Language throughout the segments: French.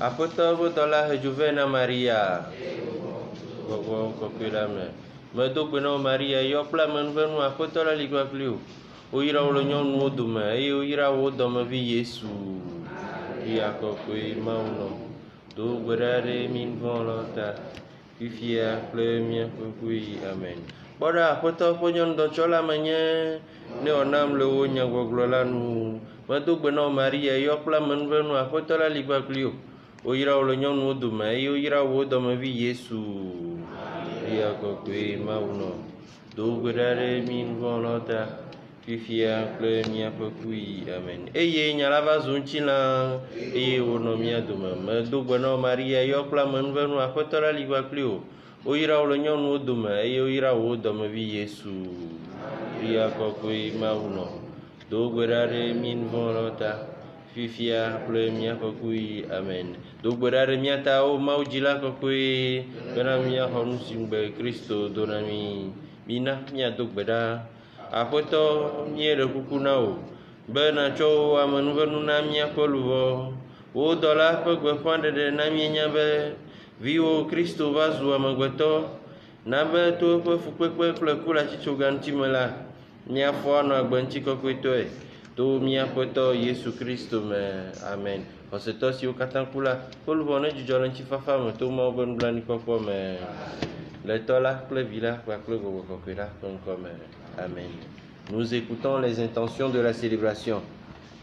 Aƒetɔ ƒe dɔla Juvena Maria gbɔgbɔ kɔkɔe la me. Medo gbe na Maria yɔ kple amenuvenu Aƒetɔ la li kpakpli o. Woyra wo le nyɔnuwo dome eye woyra wo dɔmevi Yesu. Ya kɔkɔe Mawu nɔ. Do gbe ɖa ɖe mi vɔ la ta. Fifia kple míaƒe kue. Amen. Kpɔ ɖa Aƒetɔ ƒe nyɔnudɔtsɔla menye ne wònam le wo nyagbɔgblɔ la nu. Medo gbe na Maria yɔ kple amenuvenu Aƒetɔ la li kpakpli o. Woyra wo le nyɔnuwo dome eye woyra wo dɔmevi Yesu. Ya kɔkɔe Mawu nɔ. Do gbe ɖa ɖe mi vɔ la ta. Fifia kple míaƒe kue. Amen. Eye nya la va zu ŋutilã eye wònɔ mía dome. Medo gbe na Maria yɔ kple amenuvenu Aƒetɔ la li kpakpli o. Woyra wo le nyɔnuwo dome eye woyra wo dɔmevi Yesu. Ya kɔkɔe Mawu nɔ. Do gbe ɖa ɖe mi vɔ la ta. Fifia kple míaƒe kue. Amen. Do gbe ɖa ɖe mía ta o Mawu dzila kɔkɔe bena míaxɔ nu si ŋugbe Kristo do na mí. Mina míado gbe ɖa. Aƒetɔ míeɖe kuku na wo be nàtsɔ wo amenuvenu na míaƒe luʋɔ. Wo dɔla ƒe gbeƒãɖeɖe na míenya be viwo Kristo va zu amegbetɔ. Na be to eƒe fukpekpe kple ku le atsitsoga ŋuti me la, míafɔ anɔ agbe ŋutikɔkɔetɔe. To míaƒetɔ Yesu Kristo me. Amen. Xɔsetɔ siwo katã ku la, ƒe luʋɔ ne dzudzɔ le ŋutifafa me to Mawu ƒe nublanuikpɔkpɔ me. Le Tɔ la kple Vi la kpakple Gbɔgbɔ Kɔkɔe la ƒe ŋkɔ me. Amen. Nous écoutons les intentions de la célébration.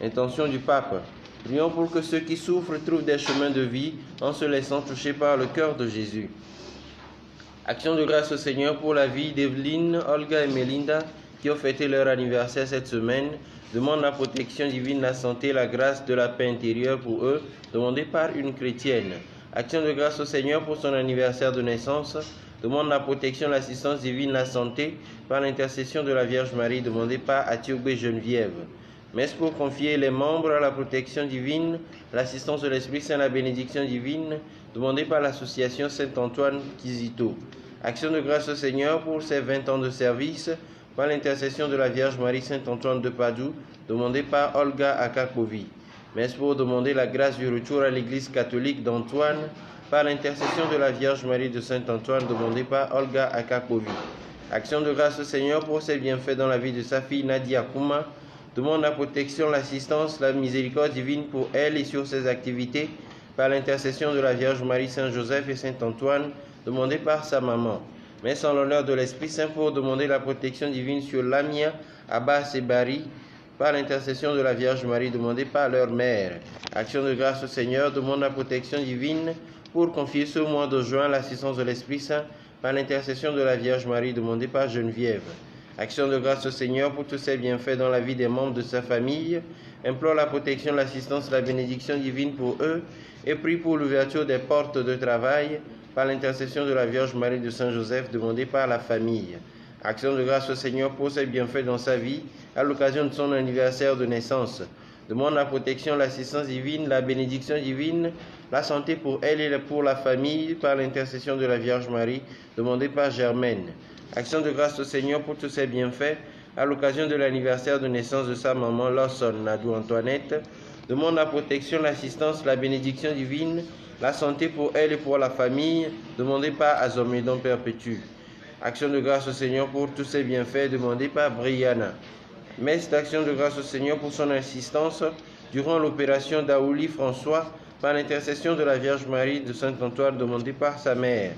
Intention du pape. Prions pour que ceux qui souffrent trouvent des chemins de vie en se laissant toucher par le cœur de Jésus. Action de grâce au Seigneur pour la vie d'Evelyne, Olga et Melinda qui ont fêté leur anniversaire cette semaine. Demande la protection divine, la santé, la grâce de la paix intérieure pour eux, demandée par une chrétienne. Action de grâce au Seigneur pour son anniversaire de naissance. Demande la protection, l'assistance divine, la santé par l'intercession de la Vierge Marie, demandée par Athiobé Geneviève. Messe pour confier les membres à la protection divine, l'assistance de l'Esprit Saint, la bénédiction divine, demandée par l'association Saint-Antoine Kizito. Action de grâce au Seigneur pour ses 20 ans de service, par l'intercession de la Vierge Marie Saint-Antoine de Padoue, demandée par Olga Akakovi. Messe pour demander la grâce du retour à l'Église catholique d'Antoine, par l'intercession de la Vierge Marie de Saint-Antoine, demandée par Olga Akakovi. Action de grâce au Seigneur pour ses bienfaits dans la vie de sa fille Nadia Kouma. Demande la protection, l'assistance, la miséricorde divine pour elle et sur ses activités, par l'intercession de la Vierge Marie, Saint-Joseph et Saint-Antoine, demandée par sa maman. Messe en l'honneur de l'Esprit Saint pour demander la protection divine sur Lamia, Abbas et Barry, par l'intercession de la Vierge Marie, demandée par leur mère. Action de grâce au Seigneur, demande la protection divine pour confier ce mois de juin l'assistance de l'Esprit Saint, par l'intercession de la Vierge Marie, demandée par Geneviève. Action de grâce au Seigneur pour tous ses bienfaits dans la vie des membres de sa famille. Implore la protection, l'assistance, la bénédiction divine pour eux et prie pour l'ouverture des portes de travail par l'intercession de la Vierge Marie de Saint-Joseph, demandée par la famille. Action de grâce au Seigneur pour ses bienfaits dans sa vie à l'occasion de son anniversaire de naissance. Demande la protection, l'assistance divine, la bénédiction divine, la santé pour elle et pour la famille par l'intercession de la Vierge Marie, demandée par Germaine. Action de grâce au Seigneur pour tous ses bienfaits à l'occasion de l'anniversaire de naissance de sa maman Lawson Nadou Antoinette. Demande la protection, l'assistance, la bénédiction divine, la santé pour elle et pour la famille, demandée par Azomédon Perpétue. Action de grâce au Seigneur pour tous ses bienfaits, demandée par Brianna. Messe d'action de grâce au Seigneur pour son assistance durant l'opération d'Aouli François par l'intercession de la Vierge Marie de Saint-Antoine, demandée par sa mère.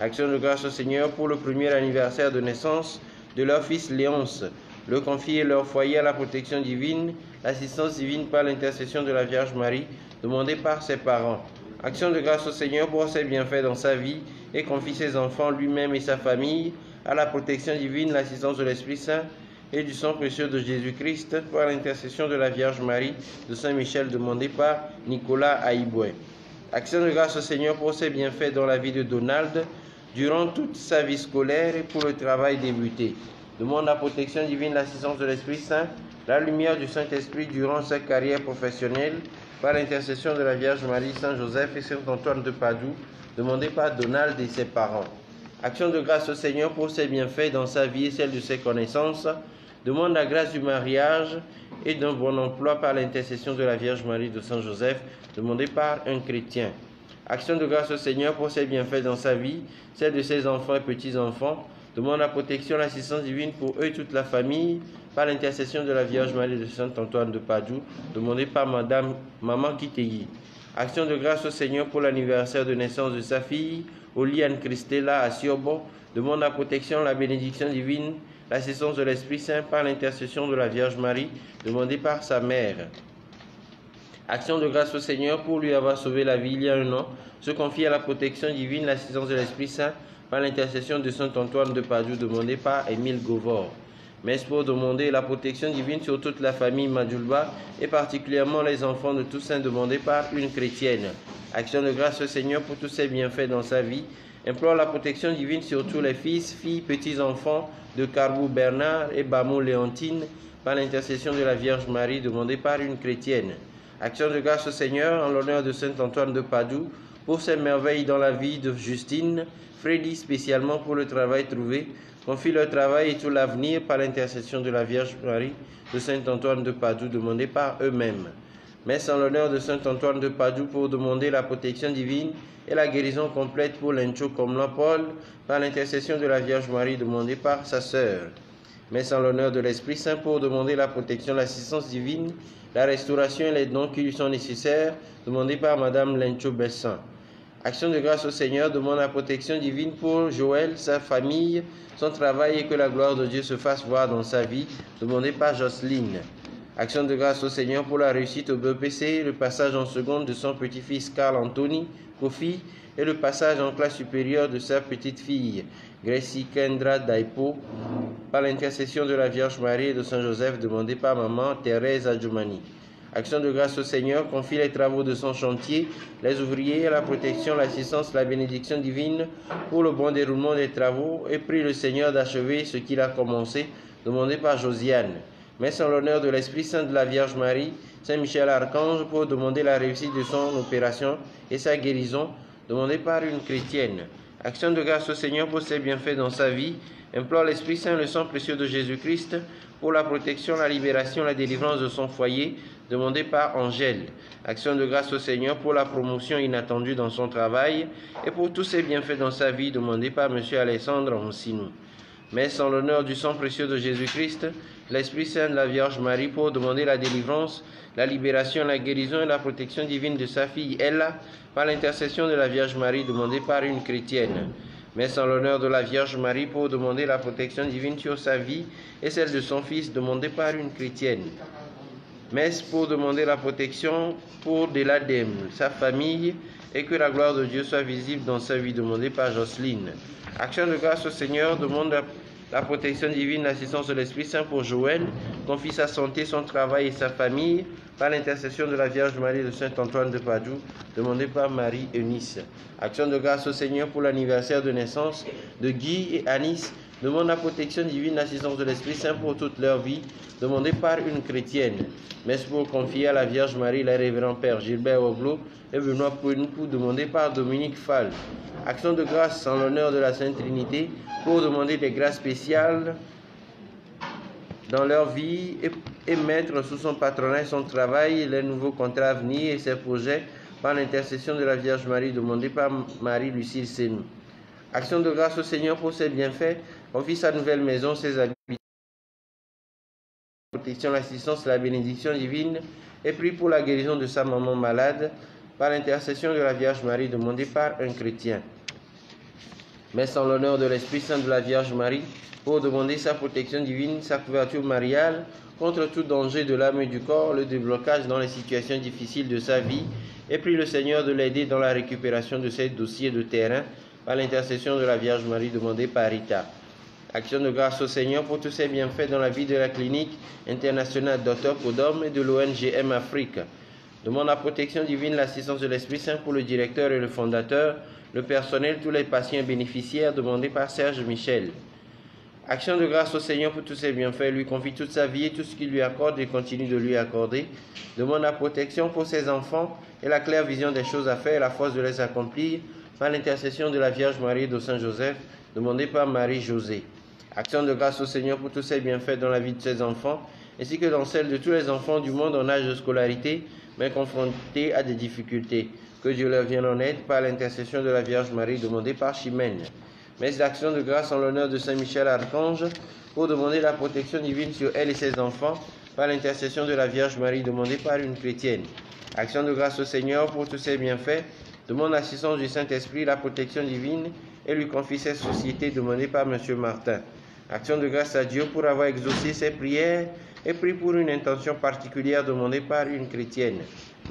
Action de grâce au Seigneur pour le premier anniversaire de naissance de leur fils Léonce. Le confier leur foyer à la protection divine, l'assistance divine par l'intercession de la Vierge Marie, demandée par ses parents. Action de grâce au Seigneur pour ses bienfaits dans sa vie et confie ses enfants, lui-même et sa famille, à la protection divine, l'assistance de l'Esprit Saint et du sang précieux de Jésus-Christ par l'intercession de la Vierge Marie de Saint-Michel, demandée par Nicolas Aïboué. Action de grâce au Seigneur pour ses bienfaits dans la vie de Donald, durant toute sa vie scolaire et pour le travail débuté. Demande la protection divine, l'assistance de l'Esprit Saint, la lumière du Saint-Esprit durant sa carrière professionnelle, par l'intercession de la Vierge Marie, Saint-Joseph et Saint-Antoine de Padoue, demandée par Donald et ses parents. Action de grâce au Seigneur pour ses bienfaits dans sa vie et celle de ses connaissances. Demande la grâce du mariage et d'un bon emploi par l'intercession de la Vierge Marie de Saint Joseph, demandé par un chrétien. Action de grâce au Seigneur pour ses bienfaits dans sa vie, celle de ses enfants et petits-enfants. Demande la protection, l'assistance divine pour eux et toute la famille, par l'intercession de la Vierge Marie de Saint Antoine de Padoue, demandé par Maman Kitegi. Action de grâce au Seigneur pour l'anniversaire de naissance de sa fille, Oliane Christella à Siobo. Demande la protection, la bénédiction divine, l'assistance de l'Esprit Saint par l'intercession de la Vierge Marie, demandée par sa mère. Action de grâce au Seigneur pour lui avoir sauvé la vie il y a un an, se confie à la protection divine, l'assistance de l'Esprit Saint par l'intercession de Saint Antoine de Padoue, demandée par Émile Gauvor. Messe pour demander la protection divine sur toute la famille Madjoulba et particulièrement les enfants de tous saints, demandés par une chrétienne. Action de grâce au Seigneur pour tous ses bienfaits dans sa vie. Implore la protection divine sur tous les fils, filles, petits-enfants de Carbou Bernard et Bamou Léontine par l'intercession de la Vierge Marie, demandée par une chrétienne. Action de grâce au Seigneur en l'honneur de Saint Antoine de Padoue pour ses merveilles dans la vie de Justine, Freddy spécialement pour le travail trouvé. Confie leur travail et tout l'avenir par l'intercession de la Vierge Marie de Saint Antoine de Padoue, demandée par eux-mêmes. Messe en l'honneur de Saint Antoine de Padoue pour demander la protection divine et la guérison complète pour Lencho Comlan Paul par l'intercession de la Vierge Marie, demandée par sa sœur. Messe en l'honneur de l'Esprit Saint pour demander la protection, l'assistance divine, la restauration et les dons qui lui sont nécessaires, demandés par Madame Lencho Bessin. Action de grâce au Seigneur, demande la protection divine pour Joël, sa famille, son travail et que la gloire de Dieu se fasse voir dans sa vie, demandé par Jocelyne. Action de grâce au Seigneur pour la réussite au BEPC, le passage en seconde de son petit-fils Carl Anthony, Kofi, et le passage en classe supérieure de sa petite-fille, Gracie Kendra Daipo, par l'intercession de la Vierge Marie et de Saint Joseph, demandé par maman Thérèse Adjoumani. Action de grâce au Seigneur, confie les travaux de son chantier, les ouvriers, la protection, l'assistance, la bénédiction divine pour le bon déroulement des travaux et prie le Seigneur d'achever ce qu'il a commencé, demandé par Josiane. Messe en l'honneur de l'Esprit Saint de la Vierge Marie, Saint Michel Archange pour demander la réussite de son opération et sa guérison, demandée par une chrétienne. Action de grâce au Seigneur pour ses bienfaits dans sa vie, implore l'Esprit Saint, le sang précieux de Jésus-Christ, pour la protection, la libération, la délivrance de son foyer, demandé par Angèle. Action de grâce au Seigneur pour la promotion inattendue dans son travail et pour tous ses bienfaits dans sa vie, demandé par M. Alessandre Monsinou. Messe en l'honneur du sang précieux de Jésus-Christ, l'Esprit Saint de la Vierge Marie pour demander la délivrance, la libération, la guérison et la protection divine de sa fille Ella par l'intercession de la Vierge Marie, demandée par une chrétienne. Messe en l'honneur de la Vierge Marie pour demander la protection divine sur sa vie et celle de son fils, demandée par une chrétienne. Messe pour demander la protection pour Deladem, sa famille, et que la gloire de Dieu soit visible dans sa vie, demandée par Jocelyne. Action de grâce au Seigneur, demande la protection divine, l'assistance de l'Esprit Saint pour Joël, confie sa santé, son travail et sa famille, par l'intercession de la Vierge Marie de Saint Antoine de Padoue, demandée par Marie Eunice. Action de grâce au Seigneur pour l'anniversaire de naissance de Guy et Anis, demande la protection divine, l'assistance de l'Esprit Saint pour toute leur vie, demandée par une chrétienne. Messe pour confier à la Vierge Marie, les révérends Père Gilbert Oglo et Benoît Pouinou, demandé par Dominique Fall. Action de grâce en l'honneur de la Sainte Trinité pour demander des grâces spéciales dans leur vie et mettre sous son patronat et son travail les nouveaux contrats à venir et ses projets par l'intercession de la Vierge Marie, demandée par Marie-Lucille Senou. Action de grâce au Seigneur pour ses bienfaits, confie sa nouvelle maison, ses habitants, la protection, l'assistance, la bénédiction divine et prie pour la guérison de sa maman malade par l'intercession de la Vierge Marie, demandée par un chrétien. Messe en l'honneur de l'Esprit Saint de la Vierge Marie pour demander sa protection divine, sa couverture mariale contre tout danger de l'âme et du corps, le déblocage dans les situations difficiles de sa vie et prie le Seigneur de l'aider dans la récupération de ses dossiers de terrain par l'intercession de la Vierge Marie, demandée par Rita. Action de grâce au Seigneur pour tous ses bienfaits dans la vie de la clinique internationale Dr Podom et de l'ONGM Afrique. Demande la protection divine, l'assistance de l'Esprit Saint pour le directeur et le fondateur, le personnel, tous les patients bénéficiaires, demandés par Serge Michel. Action de grâce au Seigneur pour tous ses bienfaits, lui confie toute sa vie et tout ce qu'il lui accorde et continue de lui accorder. Demande la protection pour ses enfants et la claire vision des choses à faire et la force de les accomplir par l'intercession de la Vierge Marie et de Saint Joseph, demandée par Marie-Josée. Action de grâce au Seigneur pour tous ses bienfaits dans la vie de ses enfants ainsi que dans celle de tous les enfants du monde en âge de scolarité, mais confrontés à des difficultés. Que Dieu leur vienne en aide par l'intercession de la Vierge Marie demandée par Chimène. Messe d'action de grâce en l'honneur de Saint Michel Archange pour demander la protection divine sur elle et ses enfants par l'intercession de la Vierge Marie demandée par une chrétienne. Action de grâce au Seigneur pour tous ses bienfaits. Demande l'assistance du Saint-Esprit, la protection divine et lui confie ses sociétés demandées par M. Martin. Action de grâce à Dieu pour avoir exaucé ses prières et prie pour une intention particulière demandée par une chrétienne.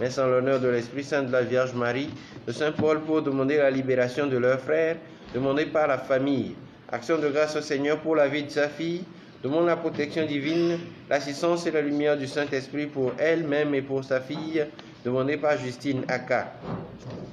Messe en l'honneur de l'Esprit Saint de la Vierge Marie, de Saint Paul pour demander la libération de leurs frères, demandée par la famille. Action de grâce au Seigneur pour la vie de sa fille, demande la protection divine, l'assistance et la lumière du Saint-Esprit pour elle-même et pour sa fille, demandée par Justine Aka.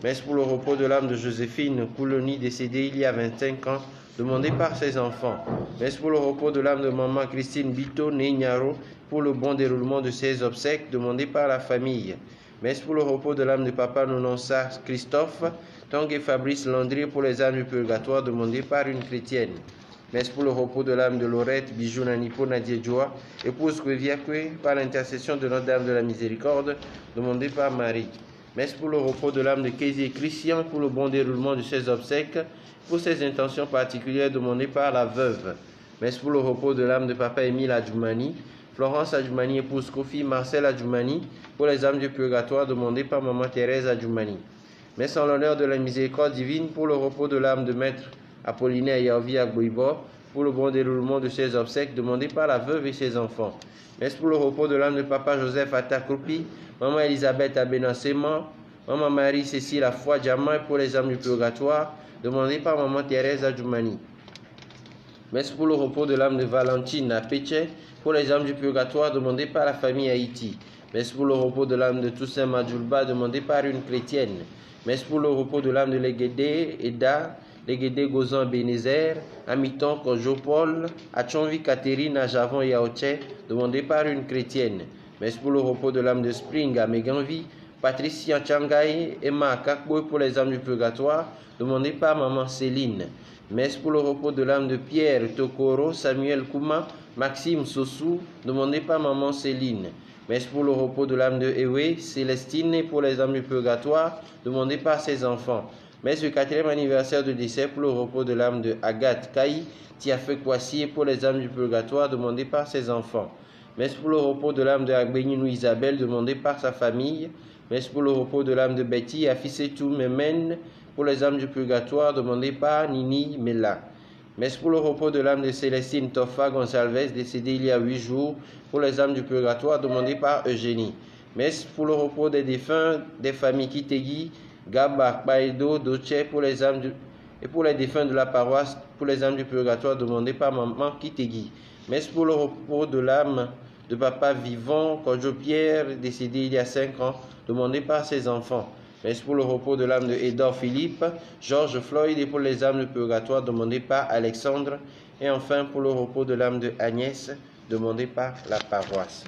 Messe pour le repos de l'âme de Joséphine Couloni, décédée il y a 25 ans, demandée par ses enfants. Messe pour le repos de l'âme de maman Christine Bito Negnaro, pour le bon déroulement de ses obsèques, demandée par la famille. Messe pour le repos de l'âme de papa Nononsa Christophe, Tanguy et Fabrice Landry pour les âmes du purgatoire, demandée par une chrétienne. Messe pour le repos de l'âme de Laurette Bijou Nanipo Nadiedjoa, épouse Kweviakwe, par l'intercession de Notre-Dame de la Miséricorde, demandée par Marie. Messe pour le repos de l'âme de Kézi et Christian, pour le bon déroulement de ses obsèques, pour ses intentions particulières demandées par la veuve. Messe pour le repos de l'âme de papa Émile Adjoumani, Florence Adjoumani, épouse Kofi Marcel Adjoumani, pour les âmes du purgatoire demandées par maman Thérèse Adjoumani. Messe en l'honneur de la miséricorde divine, pour le repos de l'âme de maître Apollinaire Yaovi Agboibor, pour le bon déroulement de ses obsèques demandées par la veuve et ses enfants. Messe pour le repos de l'âme de papa Joseph Atakroupi, maman Elisabeth Abenassema, maman Marie-Cécile Afoi Djamay pour les âmes du purgatoire, demandées par maman Thérèse Adjoumani. Messe pour le repos de l'âme de Valentine Apéché, pour les âmes du purgatoire, demandées par la famille Haïti. Messe pour le repos de l'âme de Toussaint Madjoulba, demandée par une chrétienne. Messe pour le repos de l'âme de Léguédé Eda, Léguédé Gozan Bénézer, Amiton Kojo Paul, Achonvi Catherine à Javon Yaoché, demandée par une chrétienne. Messe pour le repos de l'âme de Spring à Méganvi, Patricia Changaï, Emma Kakboy pour les âmes du purgatoire, demandée par maman Céline. Messe pour le repos de l'âme de Pierre Tokoro, Samuel Kouma, Maxime Sossou, demandée par maman Céline. Messe pour le repos de l'âme de Ewe, Célestine pour les âmes du purgatoire, demandée par ses enfants. Messe du 4e anniversaire de décès pour le repos de l'âme de Agathe Kaï, Tiafé Kwasi pour les âmes du purgatoire, demandée par ses enfants. Messe pour le repos de l'âme de Agbeninou Isabelle, demandée par sa famille. Messe pour le repos de l'âme de Betty Afissetou Memen, pour les âmes du purgatoire, demandée par Nini Mela. Messe pour le repos de l'âme de Célestine Tofa Gonçalves, décédée il y a 8 jours, pour les âmes du purgatoire, demandée par Eugénie. Messe pour le repos des défunts des familles Kitegui, Gaba, Baïdo, Doche, pour les âmes et pour les défunts de la paroisse, pour les âmes du purgatoire, demandée par maman Kitegui. Messe pour le repos de l'âme de papa vivant, Kojo Pierre, décédé il y a 5 ans, demandée par ses enfants. Messe pour le repos de l'âme de Edor Philippe, Georges Floyd et pour les âmes du purgatoire, demandées par Alexandre. Et enfin pour le repos de l'âme de Agnès, demandée par la paroisse.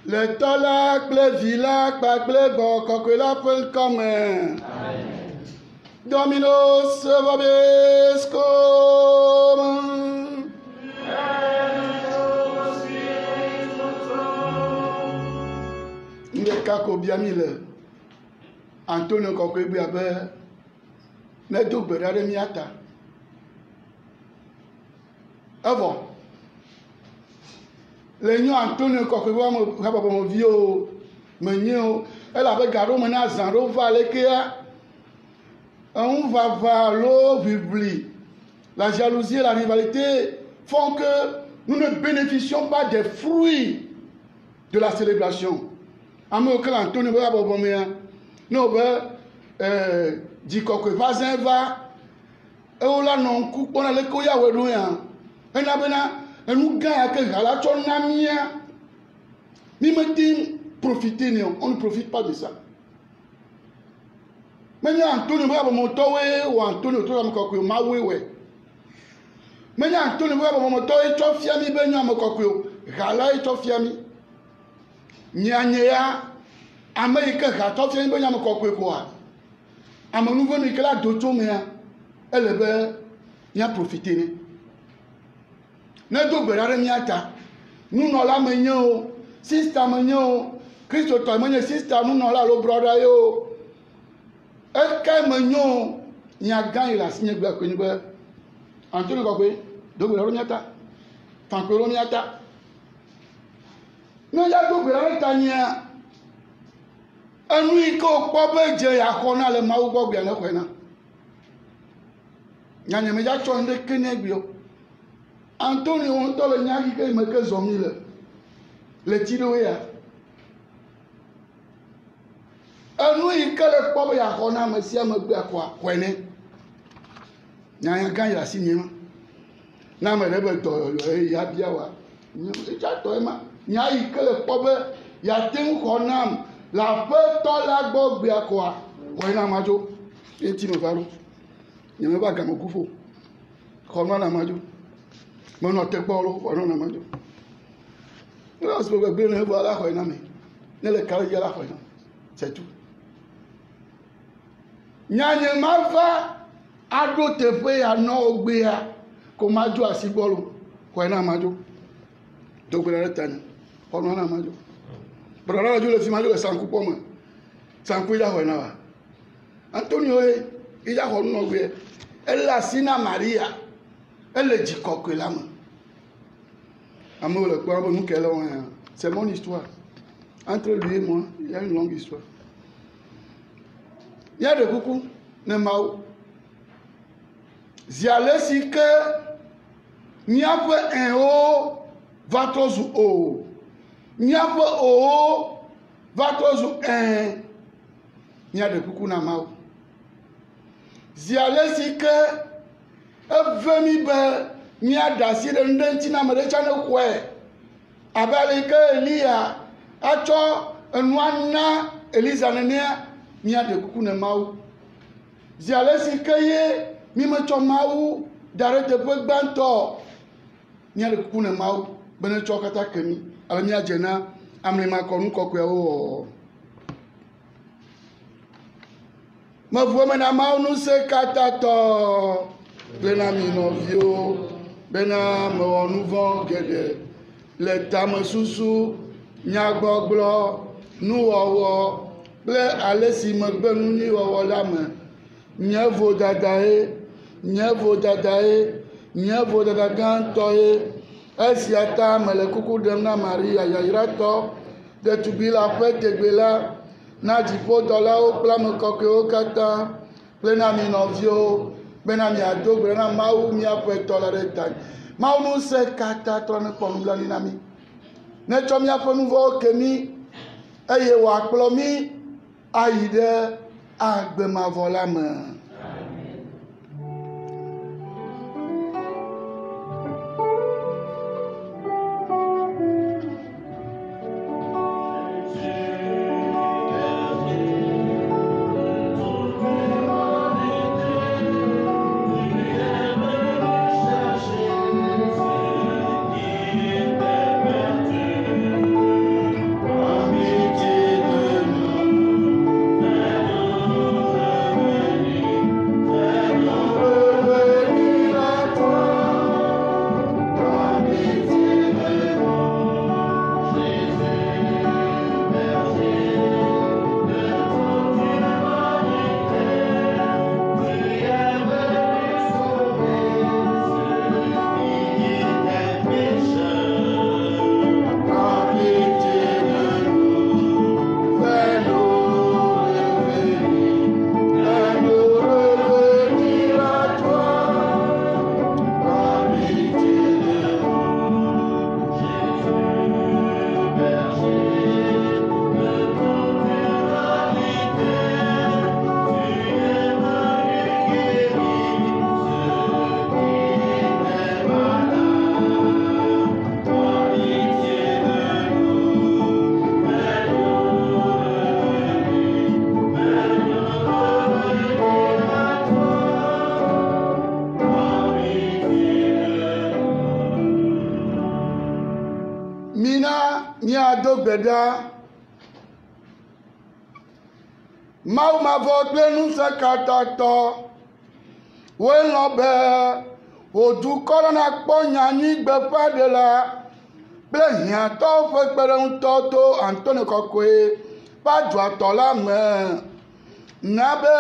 Le tolak, le vilak, le bok, que la pel commun. Dominos vobiscum. Ndekako biamile. Antonio Kokwebi abe. Ne do berare miata. Avant. Les gens Antonio Kokwebi wa mo vio menyo. Elle avait gardé mena zanro va lekea. On va voir l'eau vibli. La jalousie et la rivalité font que nous ne bénéficions pas des fruits de la célébration. Amour que Antonio va bomber. Non, dit que voisin va. Et on l'a non coup on a le koya wedoya. Et na bena nous gagne que la chonamia. Mi me dit profiter on ne profite pas de ça. Mais Antonio va motowe ou Antonio to am kokyo mawewe. Mais Antonio va motowe to fiami benyo am kokyo. Gala to fiami. Nyanya Amerika ga to fiami benyo am kokyo quoi. Amonu venu que la doto mea. Elle be nya profiter ni. Ne do berare miata. Nous no la menyo. Sister menyo. Christo to menyo sister nous no la lo brother yo. Eke menyo nya gagne la signe gba kwenye gba Antonio Kokwe do berare miata. Fankoro miata. No ya do berare tanya. Anu iko po beje ya kona le mawu gbo gbe na kwena. Nyanya me ja cho nde kene gbio. Antonio on to le nyaki ke me ke zomi le tiro ya. Anu ikele kpo ya kona me sia me gbe akwa kwene. Nyanya gan ya sinye na me lebe to ya bia wa. Ni ja to ma. Nya ikele kpo be ya tin konam la pe to la gbo gbe akwa kwena majo. Enti me faro. Ni me ba ga mo kufo. Kona na majo. Mo no te gboro kona na majo. Ni as be gbe na ba la kwena me. Ne le kare ya la kwena. C'est tout. Nyanye mava ado tefe ya no ogbe ya ko majo asigboro kwena majo. Do gbe na tanya. Kona na majo. Brother jo le fi majo le sanku po mo. Sanku ya kwena wa. Antonio ija ko no gbe. Elle la sina Maria. Elle le dit coque là. Amour le quoi nous qu'elle c'est mon histoire. Entre lui et moi, il y a une longue histoire. Il y a des coucou ne mao. Ziale si que n'y a pas un haut va trop haut. N'y a pas haut va trop un. Il y a des coucou na mao. Ziale si que vemi be nya dasi de ndenti na mere chane kwe abale ke Elia acho enwana Eliza nenia nya de kuku ne mawu ziale si ke ye mi me cho mawu dare de pe gbanto nya de kuku ne mawu bene cho kata kemi ala nya jena amle ma konu kokwe o ma vuo me na mawu nu se kata to Bena minovio, bena monouvon gede, le tame susu, nyagboglo, nou owo, ble alesi megbe nou ni owo lame, nyevo dadae, nyevo dadagan toye, esiata me le kuku demna Maria yairato, de tubila fete gbela, na jipo dola o plame koke o kata, plena minovio, Benami ado bena mau mi apo tolerate time. Mau no se kata trone pon blani nami. Ne cho mi apo nuvo kemi eye wa plo mi aide agbe ma volame. míado gbe ɖa. Mawu mavɔ kple ŋusẽkatãtɔ, woe lɔ̃ be wò dukɔ la nakpɔ nyanyui gbeƒã ɖela kple hiãtɔwo ƒe kpeɖeŋutɔ to Antone Kɔkɔe ƒe adzɔatɔ la me. Na be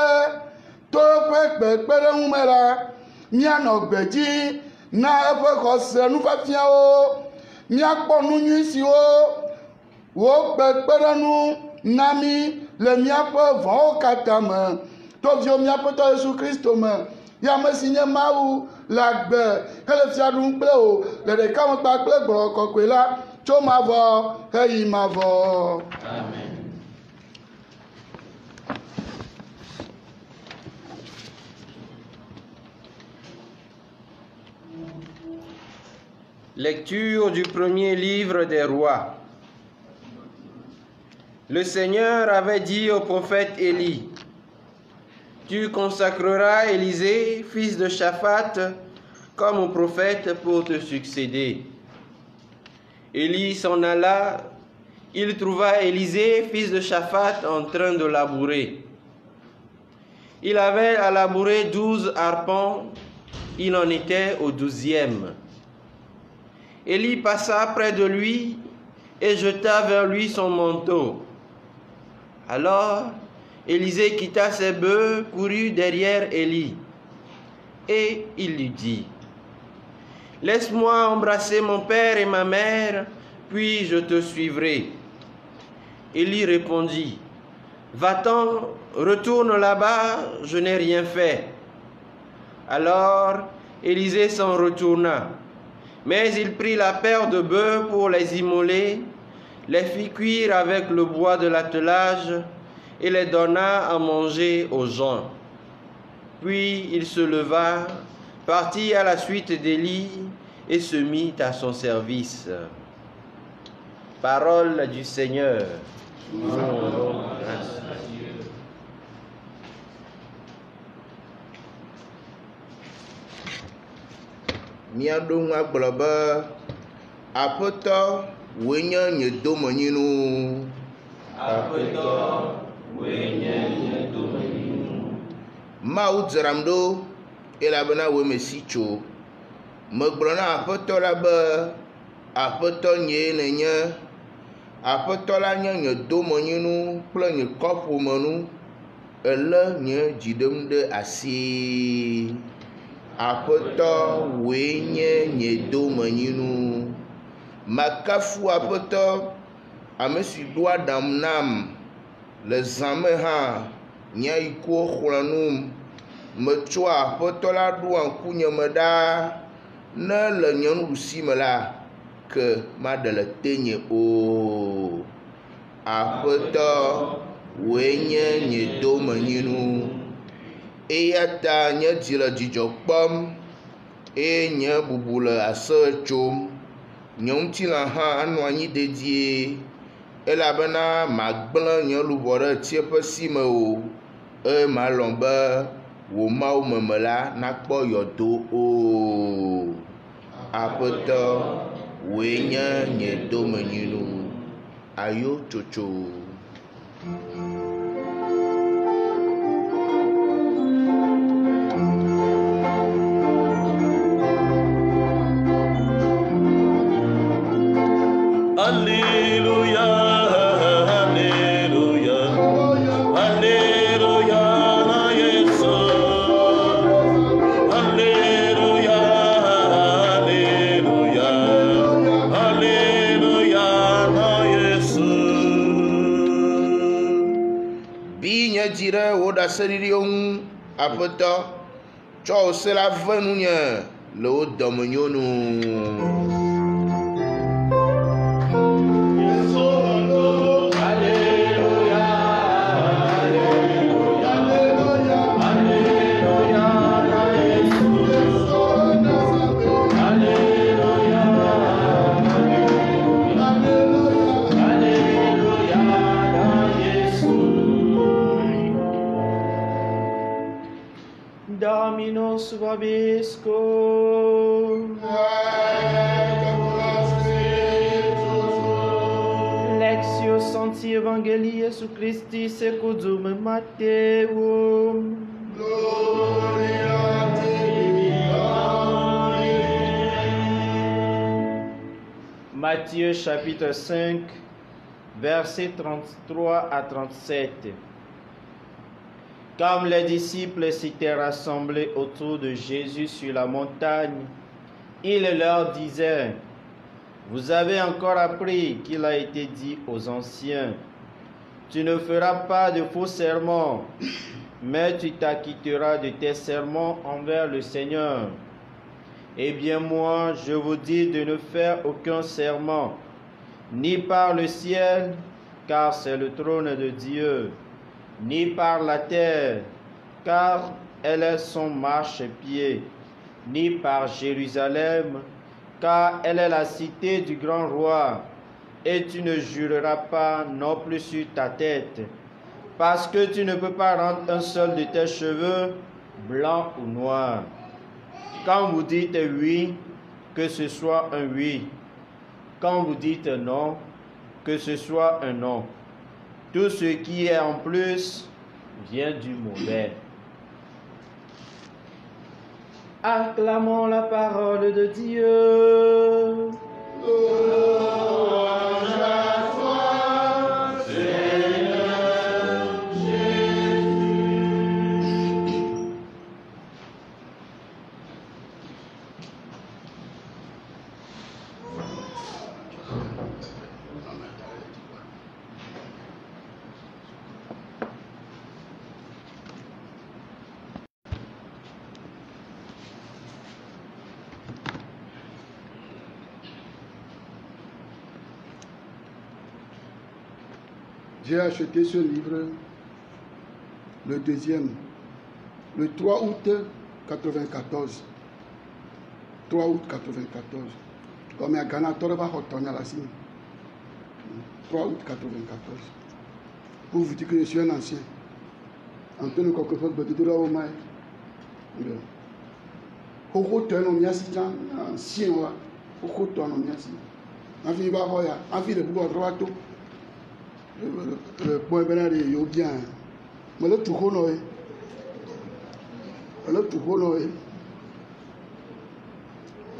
to eƒe kpeɖeŋu me la, míanɔ gbedzi na eƒe xɔse nufiafiawo, míakpɔ nu nyui siwo wò kpeɖeŋu na mí le míaƒe vɔwo katã me, to viwo míaƒe Tɔ Yesu Kristo me. Ya ame si nye Mawu le agbe hele fia ɖum kple wò le ɖeka me kpakple Gbɔgbɔ Kɔkɔe la tso mavɔ heyi mavɔ. Amen. Lecture du premier livre des rois. Le Seigneur avait dit au prophète Élie, « Tu consacreras Élisée, fils de Shaphat, comme prophète pour te succéder. » Élie s'en alla, il trouva Élisée, fils de Shaphat, en train de labourer. Il avait à labourer 12 arpents, il en était au 12e. Élie passa près de lui et jeta vers lui son manteau. Alors, Élisée quitta ses bœufs, courut derrière Élie, et il lui dit, « Laisse-moi embrasser mon père et ma mère, puis je te suivrai. » Élie répondit, « Va-t'en, retourne là-bas, je n'ai rien fait. » Alors, Élisée s'en retourna, mais il prit la paire de bœufs pour les immoler, les fit cuire avec le bois de l'attelage et les donna à manger aux gens. Puis il se leva, partit à la suite d'Élie et se mit à son service. Parole du Seigneur. Nous rendons grâce à Dieu. Míaɖo ŋu agblɔ be Aƒetɔ woe nye nye domenyinu. Aƒetɔ woe nye nye domenyinu. Mawu dzram ɖo elabena woe mesi tso. Megblɔ na Aƒetɔ la be Aƒetɔ nyee nenye. Aƒetɔ la nye nye domenyinu kple nye kɔƒomenu. Elé nye dziɖem ɖe asi. Aƒetɔ woe nye nye domenyinu. Makafu Aƒetɔ ame si ɖo aɖaŋu nam le zã me hã nya yi ke woxlẽ num. Metsɔ Aƒetɔ la ɖo ŋkunye me ɖaa ne le nye nuɖusime la ke maɖe le tenye o. Aƒetɔ woe nye nye domenyinu. Eya ta nye dzi le dzidzɔ kpɔm eye nye bubu le aseye tsom. Nye ŋutilã hã anɔ anyi dedie elabena magblẽ nye luʋɔ ɖe tsiẽƒe si me o eye malɔ̃ be wò Mawu meme la nakpɔ yɔdo o. Aƒetɔ woe nye nye domenyinu. Ayo tsotso. Alléluia, Alléluia, Alléluia, Yesu. Alléluia, Alléluia, Alléluia, Yesu. Bi nye dzi ɖe wò ɖaseɖiɖiwo ŋu, Aƒetɔ, tsɔ wò se la ve nunye le wò dɔmenyonu. Dominus vobiscum. Lectio Sancti Evangelii Iesu Christi secundum Matteum. Gloria a te, Matthieu chapitre 5, versets 33 à 37. Comme les disciples s'étaient rassemblés autour de Jésus sur la montagne, il leur disait: vous avez encore appris qu'il a été dit aux anciens: tu ne feras pas de faux serments, mais tu t'acquitteras de tes serments envers le Seigneur. Eh bien moi, je vous dis de ne faire aucun serment, ni par le ciel, car c'est le trône de Dieu, ni par la terre, car elle est son marchepied, ni par Jérusalem, car elle est la cité du grand roi. Et tu ne jureras pas non plus sur ta tête, parce que tu ne peux pas rendre un seul de tes cheveux blanc ou noir. Quand vous dites oui, que ce soit un oui. Quand vous dites non, que ce soit un non. Tout ce qui est en plus vient du mauvais. Acclamons la parole de Dieu. louange à toi, Seigneur Jésus. J'ai acheté ce livre, le deuxième, le 3 août 1994. 3 août 1994. Comme à Ghana, tu vas retourner à la signe. 3 août 1994. Pour vous dire que je suis un ancien. Antonio Kokofos Bedidura Omae. Koko tono miasi jan ancien wa. Koko tono miasi. Afi ba hoya, afi de bugo droito. Le point benari yo bien. Mais le tout kono e. Le tout kono e.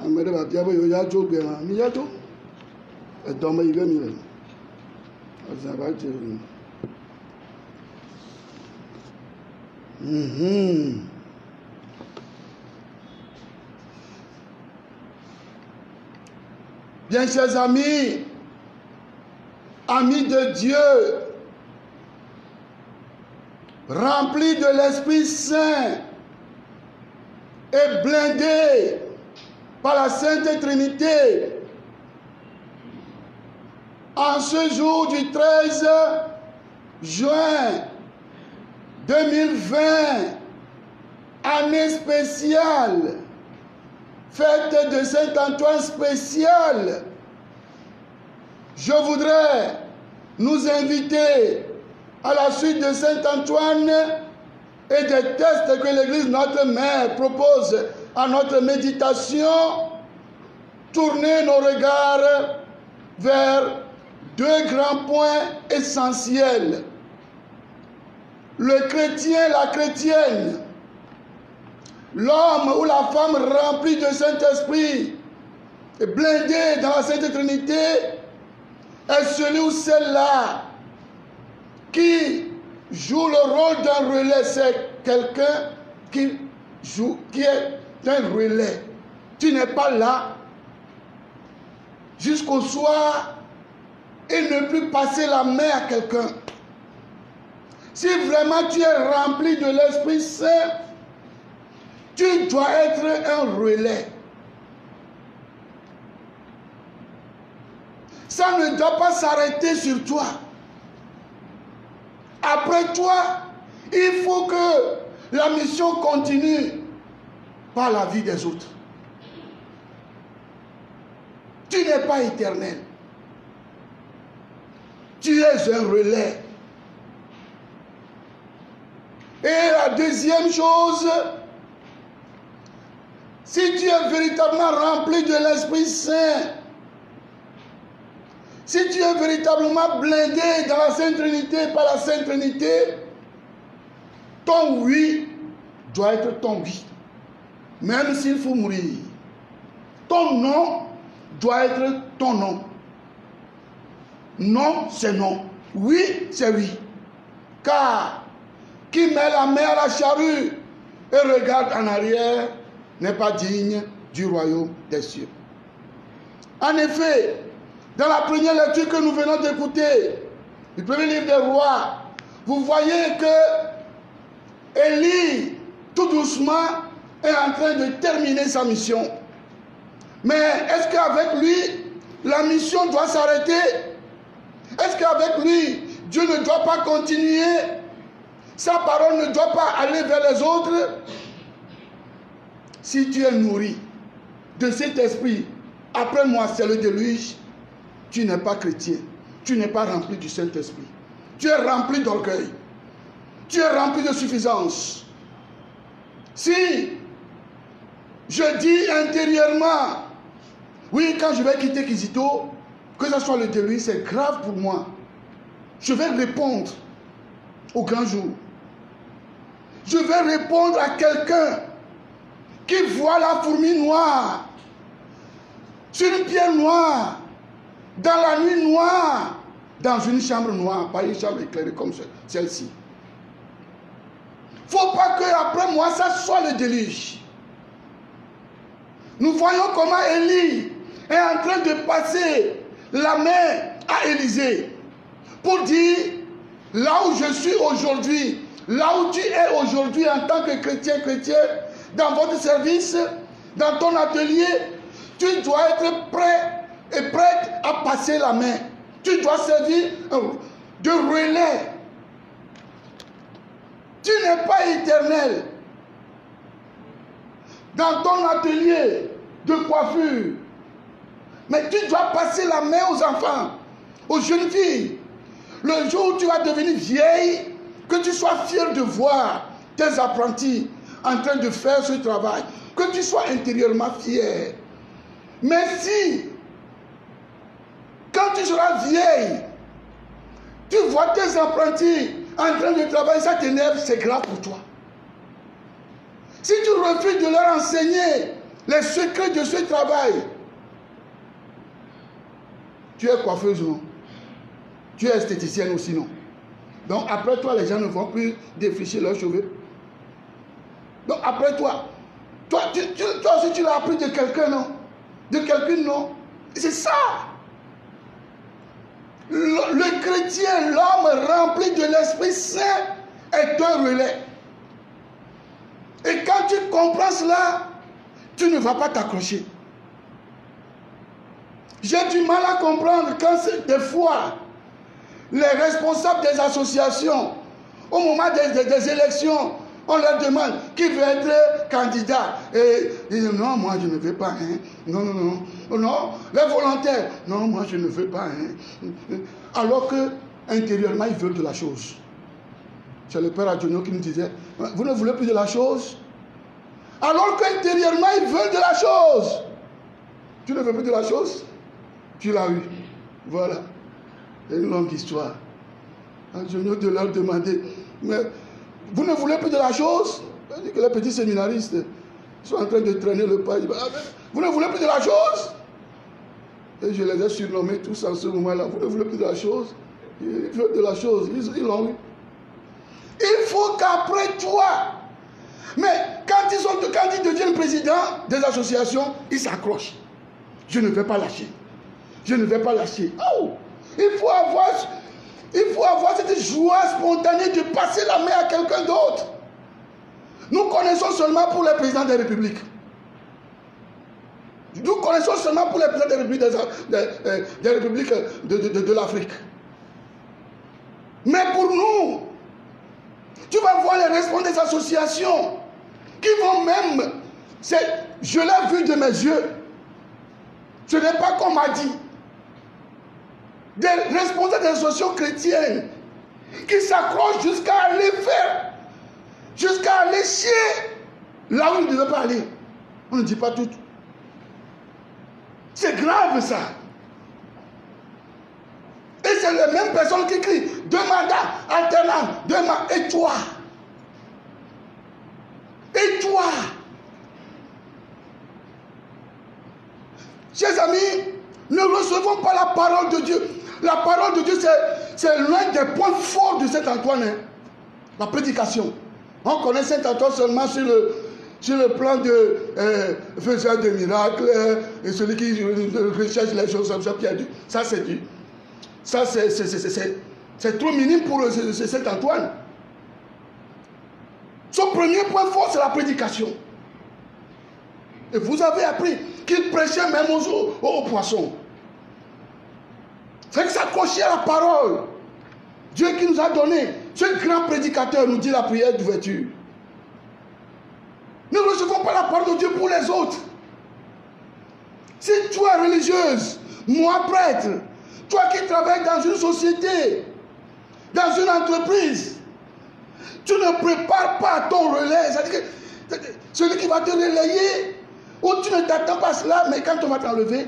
Amere ba diabo yo ya jo gbe ma. Mi ya to. E do me ibe mi le. Azaba je. Bien, chers amis, amis de Dieu, remplis de l'Esprit Saint et blindés par la Sainte Trinité, en ce jour du 13 juin 2020, année spéciale, fête de Saint-Antoine spéciale, je voudrais nous inviter à la suite de Saint-Antoine et des textes que l'Église Notre Mère propose à notre méditation, tourner nos regards vers deux grands points essentiels. Le chrétien, la chrétienne, l'homme ou la femme rempli de Saint-Esprit et blindé dans la Sainte Trinité est celui ou celle-là qui joue le rôle d'un relais. C'est quelqu'un qui est un relais. Tu n'es pas là jusqu'au soir et ne plus passer la main à quelqu'un. Si vraiment tu es rempli de l'Esprit Saint, tu dois être un relais. Ça ne doit pas s'arrêter sur toi. Après toi, il faut que la mission continue par la vie des autres. Tu n'es pas éternel. Tu es un relais. Et la deuxième chose, si tu es véritablement rempli de l'Esprit Saint, Si tu es véritablement blindé dans la Sainte Trinité, par la Sainte Trinité, ton oui doit être ton oui. Même s'il faut mourir. Ton non doit être ton non. Non, c'est non. Oui, c'est oui. Car qui met la main à la charrue et regarde en arrière n'est pas digne du royaume des cieux. En effet, dans la première lecture que nous venons d'écouter, du premier livre des rois, vous voyez que Élie, tout doucement, est en train de terminer sa mission. Mais est-ce qu'avec lui, la mission doit s'arrêter? Est-ce qu'avec lui, Dieu ne doit pas continuer? Sa parole ne doit pas aller vers les autres? Si tu es nourri de cet esprit, après moi c'est le déluge, tu n'es pas chrétien. Tu n'es pas rempli du Saint-Esprit. Tu es rempli d'orgueil. Tu es rempli de suffisance. Si je dis intérieurement, oui, quand je vais quitter Kizito, que ce soit le déluge, c'est grave pour moi. Je vais répondre au grand jour. Je vais répondre à quelqu'un qui voit la fourmi noire sur une pierre noire, dans la nuit noire, dans une chambre noire, pas une chambre éclairée comme celle-ci. Il ne faut pas qu'après moi, ça soit le déluge. Nous voyons comment Élie est en train de passer la main à Élisée pour dire, là où je suis aujourd'hui, là où tu es aujourd'hui en tant que chrétien, dans votre service, dans ton atelier, tu dois être prêt et prête à passer la main. Tu dois servir de relais. Tu n'es pas éternel. Dans ton atelier de coiffure, mais tu dois passer la main aux enfants, aux jeunes filles. Le jour où tu vas devenir vieille, que tu sois fier de voir tes apprentis en train de faire ce travail, que tu sois intérieurement fier. Mais si, quand tu seras vieille, tu vois tes apprentis en train de travailler, ça t'énerve, c'est grave pour toi. Si tu refuses de leur enseigner les secrets de ce travail, tu es coiffeuse, non? Tu es esthéticienne aussi, non? Donc après toi, les gens ne vont plus défricher leurs cheveux. Donc après toi aussi tu l'as appris de quelqu'un, non? De quelqu'un, non? C'est ça. Le chrétien, l'homme rempli de l'Esprit Saint est un relais. Et quand tu comprends cela, tu ne vas pas t'accrocher. J'ai du mal à comprendre quand des fois, les responsables des associations, au moment des élections, on leur demande qui veut être candidat. Et ils disent non, moi je ne veux pas. Hein. Non. Les volontaires, non, moi je ne veux pas. Hein. Alors que intérieurement, ils veulent de la chose. C'est le père Adjonio qui nous disait, vous ne voulez plus de la chose? Alors qu'intérieurement, ils veulent de la chose. Tu ne veux plus de la chose? Tu l'as eu. Voilà. C'est une longue histoire. Adjonio de leur demander, mais vous ne voulez plus de la chose? Il dit que les petits séminaristes sont en train de traîner le pas. Vous ne voulez plus de la chose? Et je les ai surnommés tous en ce moment-là. Vous ne voulez plus de la chose? Ils veulent de la chose. Ils l'ont eu. Il faut qu'après toi, mais quand ils deviennent président des associations, ils s'accrochent. Je ne vais pas lâcher. Je ne vais pas lâcher. Oh, il faut avoir cette joie spontanée de passer la main à quelqu'un d'autre. Nous connaissons seulement pour les présidents des républiques. Nous connaissons seulement pour les présidents des républiques de l'Afrique. Mais pour nous, tu vas voir les responsables des associations qui vont même, je l'ai vu de mes yeux, ce n'est pas qu'on m'a dit, des responsables des associations chrétiennes qui s'accrochent jusqu'à aller faire, jusqu'à aller chier là où ils ne devaient pas aller. On ne dit pas tout. C'est grave ça. Et c'est les mêmes personnes qui crient 2 mandats alternants, 2 mandats. Et toi? Et toi? Chers amis, ne recevons pas la parole de Dieu. La parole de Dieu, c'est l'un des points forts de Saint Antoine. Hein? La prédication. On connaît Saint Antoine seulement sur le plan de faiseur de miracles, et celui qui recherche les choses comme ça, perdu. Ça, c'est du. Ça, c'est trop minime pour Saint Antoine. Son premier point fort, c'est la prédication. Et vous avez appris qu'il prêchait même aux poissons. C'est que s'accrocher à la parole. Dieu qui nous a donné, ce grand prédicateur nous dit la prière d'ouverture. Ne recevons pas la parole de Dieu pour les autres. Si toi religieuse, moi prêtre, toi qui travailles dans une société, dans une entreprise, tu ne prépares pas ton relais. C'est-à-dire que celui qui va te relayer, ou tu ne t'attends pas à cela, mais quand on va t'enlever,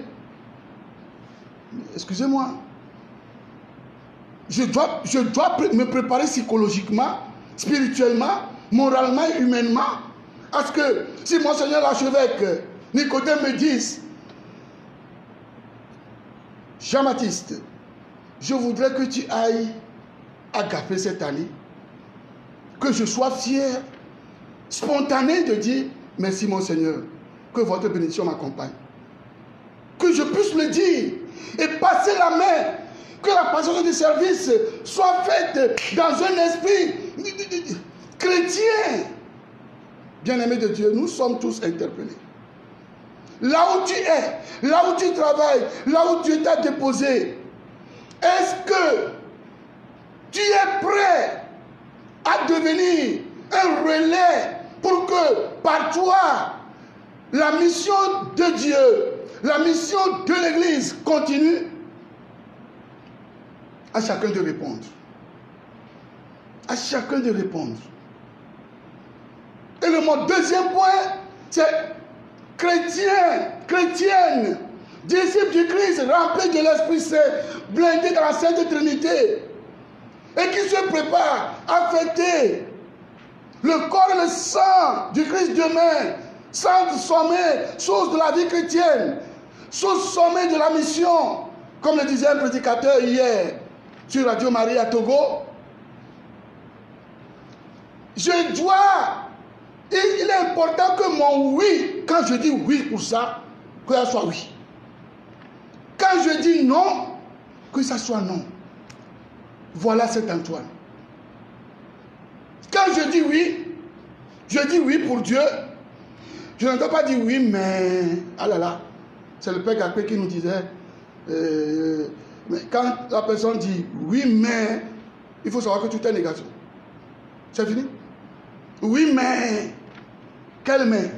excusez-moi, je dois me préparer psychologiquement, spirituellement, moralement et humainement, à ce que si Monseigneur l'archevêque Nicodème me dise, Jean-Baptiste, je voudrais que tu ailles à Agapé cette année, que je sois fier, spontané de dire merci Monseigneur, que votre bénédiction m'accompagne. Que je puisse le dire et passer la main, que la passation du service soit faite dans un esprit chrétien. Bien-aimé de Dieu, nous sommes tous interpellés. Là où tu es, là où tu travailles, là où Dieu t'a déposé, est-ce que tu es prêt à devenir un relais pour que par toi, la mission de Dieu, la mission de l'Église continue? À chacun de répondre. À chacun de répondre. Et mon deuxième point, c'est chrétien, chrétienne, disciple du Christ, rempli de l'Esprit Saint, blindé dans la Sainte Trinité, et qui se prépare à fêter le corps et le sang du Christ demain, sang du sommet, source de la vie chrétienne, source sommet de la mission, comme le disait un prédicateur hier sur Radio Marie à Togo. Je dois, il est important que mon oui, quand je dis oui pour ça, que ça soit oui. Quand je dis non, que ça soit non. Voilà Saint Antoine. Quand je dis oui pour Dieu. Je ne dois pas dire oui, mais... Ah là là, c'est le Père Gapé qui nous disait, mais quand la personne dit oui, mais, il faut savoir que tout est négation. C'est fini? Oui, mais... Quel mais?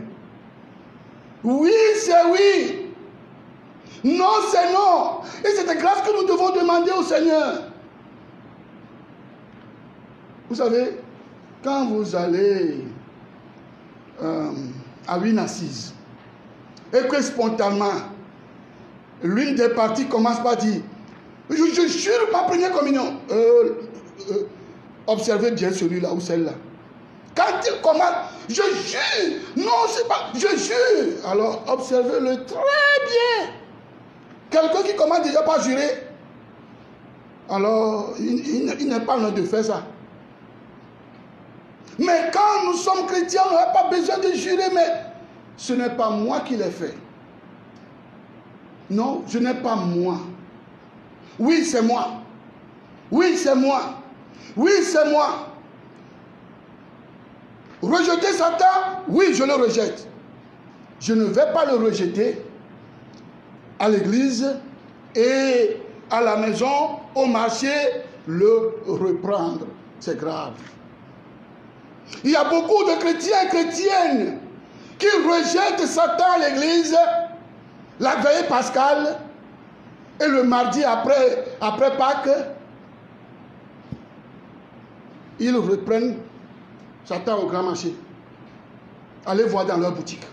Oui, c'est oui. Non, c'est non. Et c'est grâce que nous devons demander au Seigneur. Vous savez, quand vous allez à une assise, et que spontanément, l'une des parties commence par dire, je jure ma première communion, observez bien celui-là ou celle-là. Quand il commence, je jure, non, c'est pas, je jure, alors observez-le très bien. Quelqu'un qui commence déjà par jurer, alors il n'est pas loin de faire ça. Mais quand nous sommes chrétiens, on n'a pas besoin de jurer, mais ce n'est pas moi qui l'ai fait. Non, ce n'est pas moi. Oui, c'est moi. Oui, c'est moi. Oui, c'est moi. Rejeter Satan, oui, je le rejette. Je ne vais pas le rejeter à l'église et à la maison, au marché, le reprendre. C'est grave. Il y a beaucoup de chrétiens et chrétiennes qui rejettent Satan à l'église la veille pascale et le mardi après Pâques, ils reprennent Satan au grand marché. Allez voir dans leur boutique.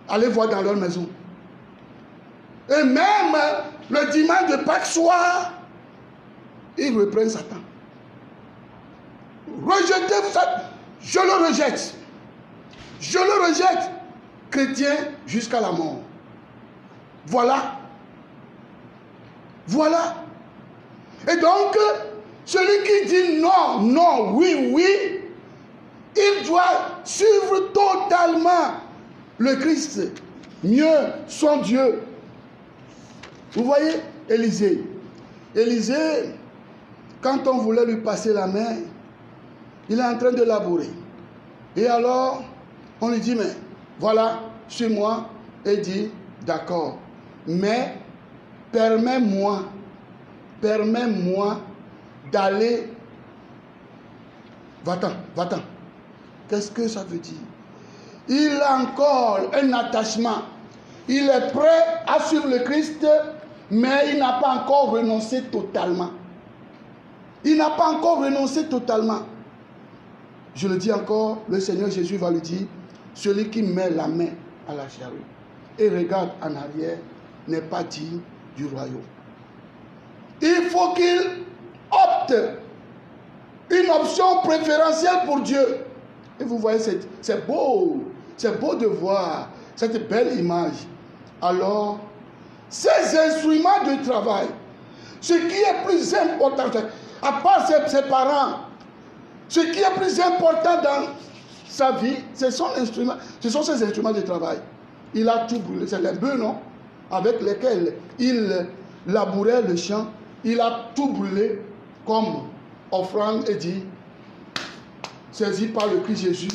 Allez voir dans leur maison. Et même le dimanche de Pâques soir, ils reprennent Satan. Rejetez-vous ça. Je le rejette. Je le rejette. Chrétien jusqu'à la mort. Voilà. Voilà. Et donc, celui qui dit non, non, oui, oui, il doit suivre totalement le Christ. Mieux, son Dieu. Vous voyez, Élisée. Élisée, quand on voulait lui passer la main, il est en train de labourer. Et alors, on lui dit, mais voilà, suis-moi. Et il dit, d'accord. Mais permets-moi d'aller. Va-t'en, va-t'en. Qu'est-ce que ça veut dire? Il a encore un attachement. Il est prêt à suivre le Christ, mais il n'a pas encore renoncé totalement. Il n'a pas encore renoncé totalement. Je le dis encore, le Seigneur Jésus va lui dire, celui qui met la main à la charrue et regarde en arrière n'est pas digne du royaume. Il faut qu'il opte une option préférentielle pour Dieu. Et vous voyez, c'est beau de voir cette belle image. Alors, ces instruments de travail, ce qui est plus important, à part ses parents, ce qui est plus important dans sa vie, ce sont ses instruments de travail. Il a tout brûlé. C'est les bœufs, non? Avec lesquels il labourait le champ. Il a tout brûlé comme offrande et dit, saisi par le Christ Jésus,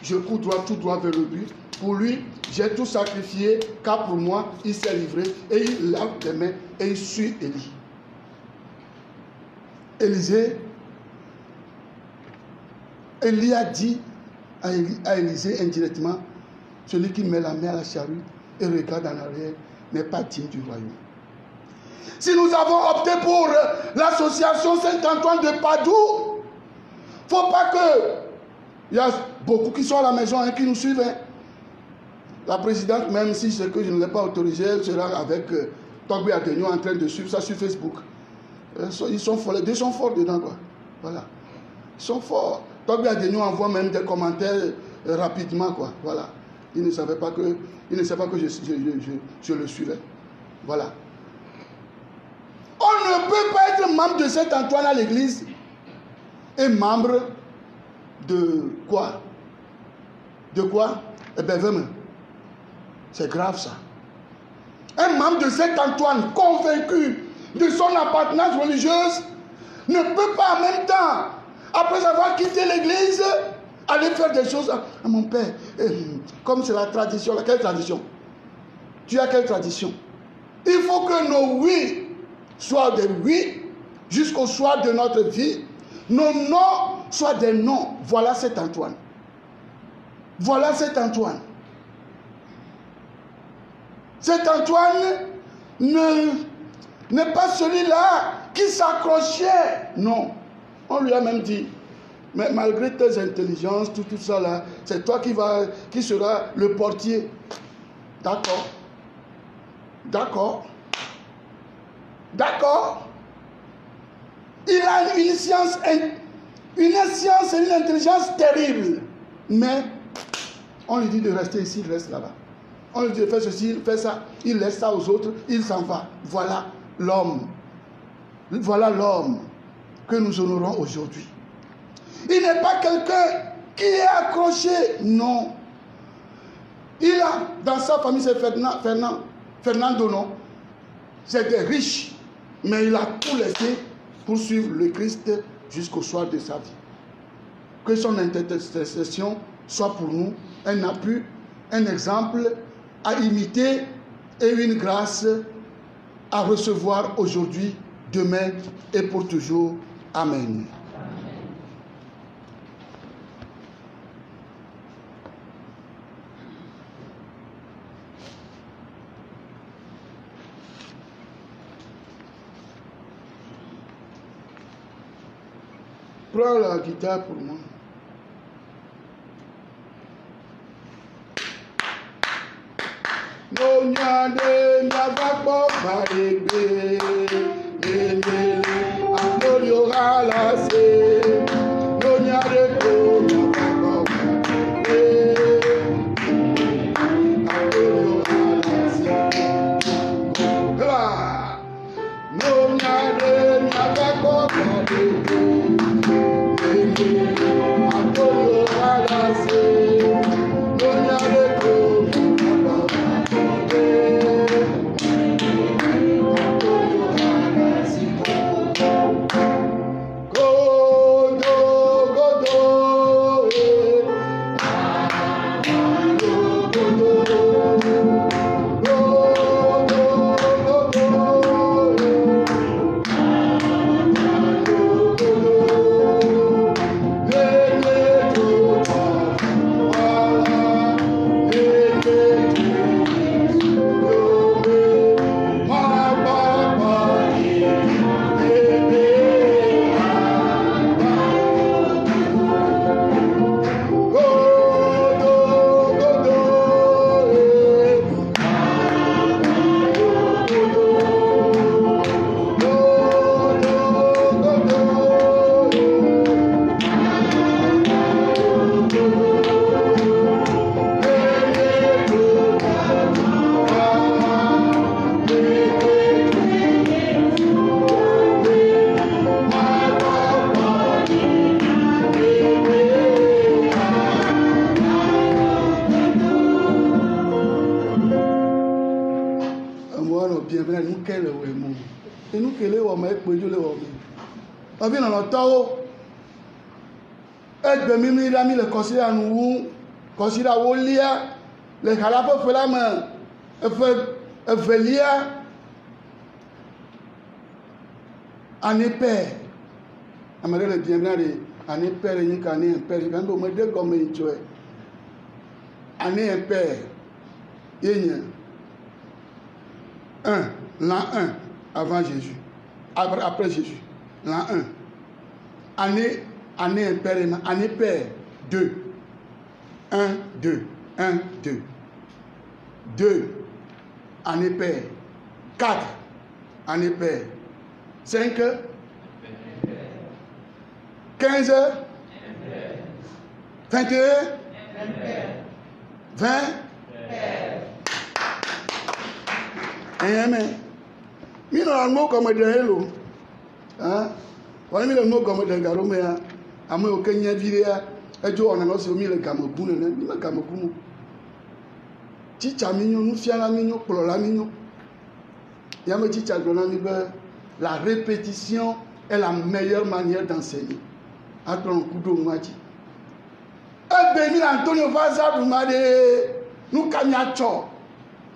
je cours droit, tout droit vers le but. Pour lui, j'ai tout sacrifié, car pour moi, il s'est livré. Et il lave les mains et il suit Élie. Élie a dit à Élisée indirectement, celui qui met la main à la charrue et regarde en arrière n'est pas digne du royaume. Si nous avons opté pour l'association Saint-Antoine de Padoue, il ne faut pas que... Il y a beaucoup qui sont à la maison et qui nous suivent. Hein. La présidente, même si c'est que je ne l'ai pas autorisé, elle sera avec Togbe Adegno en train de suivre ça sur Facebook. Ils sont forts, les deux sont forts dedans, quoi. Voilà. Ils sont forts. Togbe Adegno envoie même des commentaires rapidement, quoi. Voilà. Il ne savait pas que je le suivais. Voilà. On ne peut pas être membre de Saint-Antoine à l'église et membre de quoi? De quoi? Eh bien, vraiment, c'est grave ça. Un membre de Saint-Antoine convaincu de son appartenance religieuse ne peut pas en même temps, après avoir quitté l'église, aller faire des choses à mon père. Comme c'est la tradition, quelle tradition? Tu as quelle tradition? Il faut que nos oui soient des oui jusqu'au soir de notre vie. Nos non soient des non. Voilà cet Antoine. Voilà cet Antoine. Cet Antoine n'est pas celui-là qui s'accrochait. Non. On lui a même dit, mais malgré tes intelligences, tout ça là, c'est toi qui sera le portier. D'accord. D'accord. D'accord. Il a une science et une intelligence terrible. Mais on lui dit de rester ici, il reste là-bas. On lui dit de faire ceci, il fait ça, il laisse ça aux autres, il s'en va. Voilà l'homme. Voilà l'homme que nous honorons aujourd'hui. Il n'est pas quelqu'un qui est accroché, non. Il a, dans sa famille, c'est Fernando, non. C'était riche, mais il a tout laissé pour suivre le Christ jusqu'au soir de sa vie. Que son intercession soit pour nous un appui, un exemple à imiter et une grâce à recevoir aujourd'hui, demain et pour toujours. Amen. Prends la guitare pour moi. No nyade va pas m'arrêter. Antonio Halase, Nonia de Antonio Halase. Nonia de Antonio Halase, Nonia de Obi na tawo egbe mi mi mi le consider anu consider wo lia le kala po fela ma evelia anepe amare le bien nare anepe le yin kan ni pe kan do mo de go me njo e anepe yenya 1 l'an 1 avant Jésus après Jésus l'an 1 année impaire année paire 2 1 2 1 2 2 année paire 4 année paire 5 15 21 20 amen mi na mo comme de hello hein wani mi le mo comme de garo me ya amo o kenya viria ejo ona no se mi le gamogun ne mi me gamogun chicha mi nyu nu fiala mi nyu plola mi nyu ya me chicha gona mi be la répétition est la meilleure manière d'enseigner atron kudo maji ebe mi Antonio Vaza dumade nu kanya cho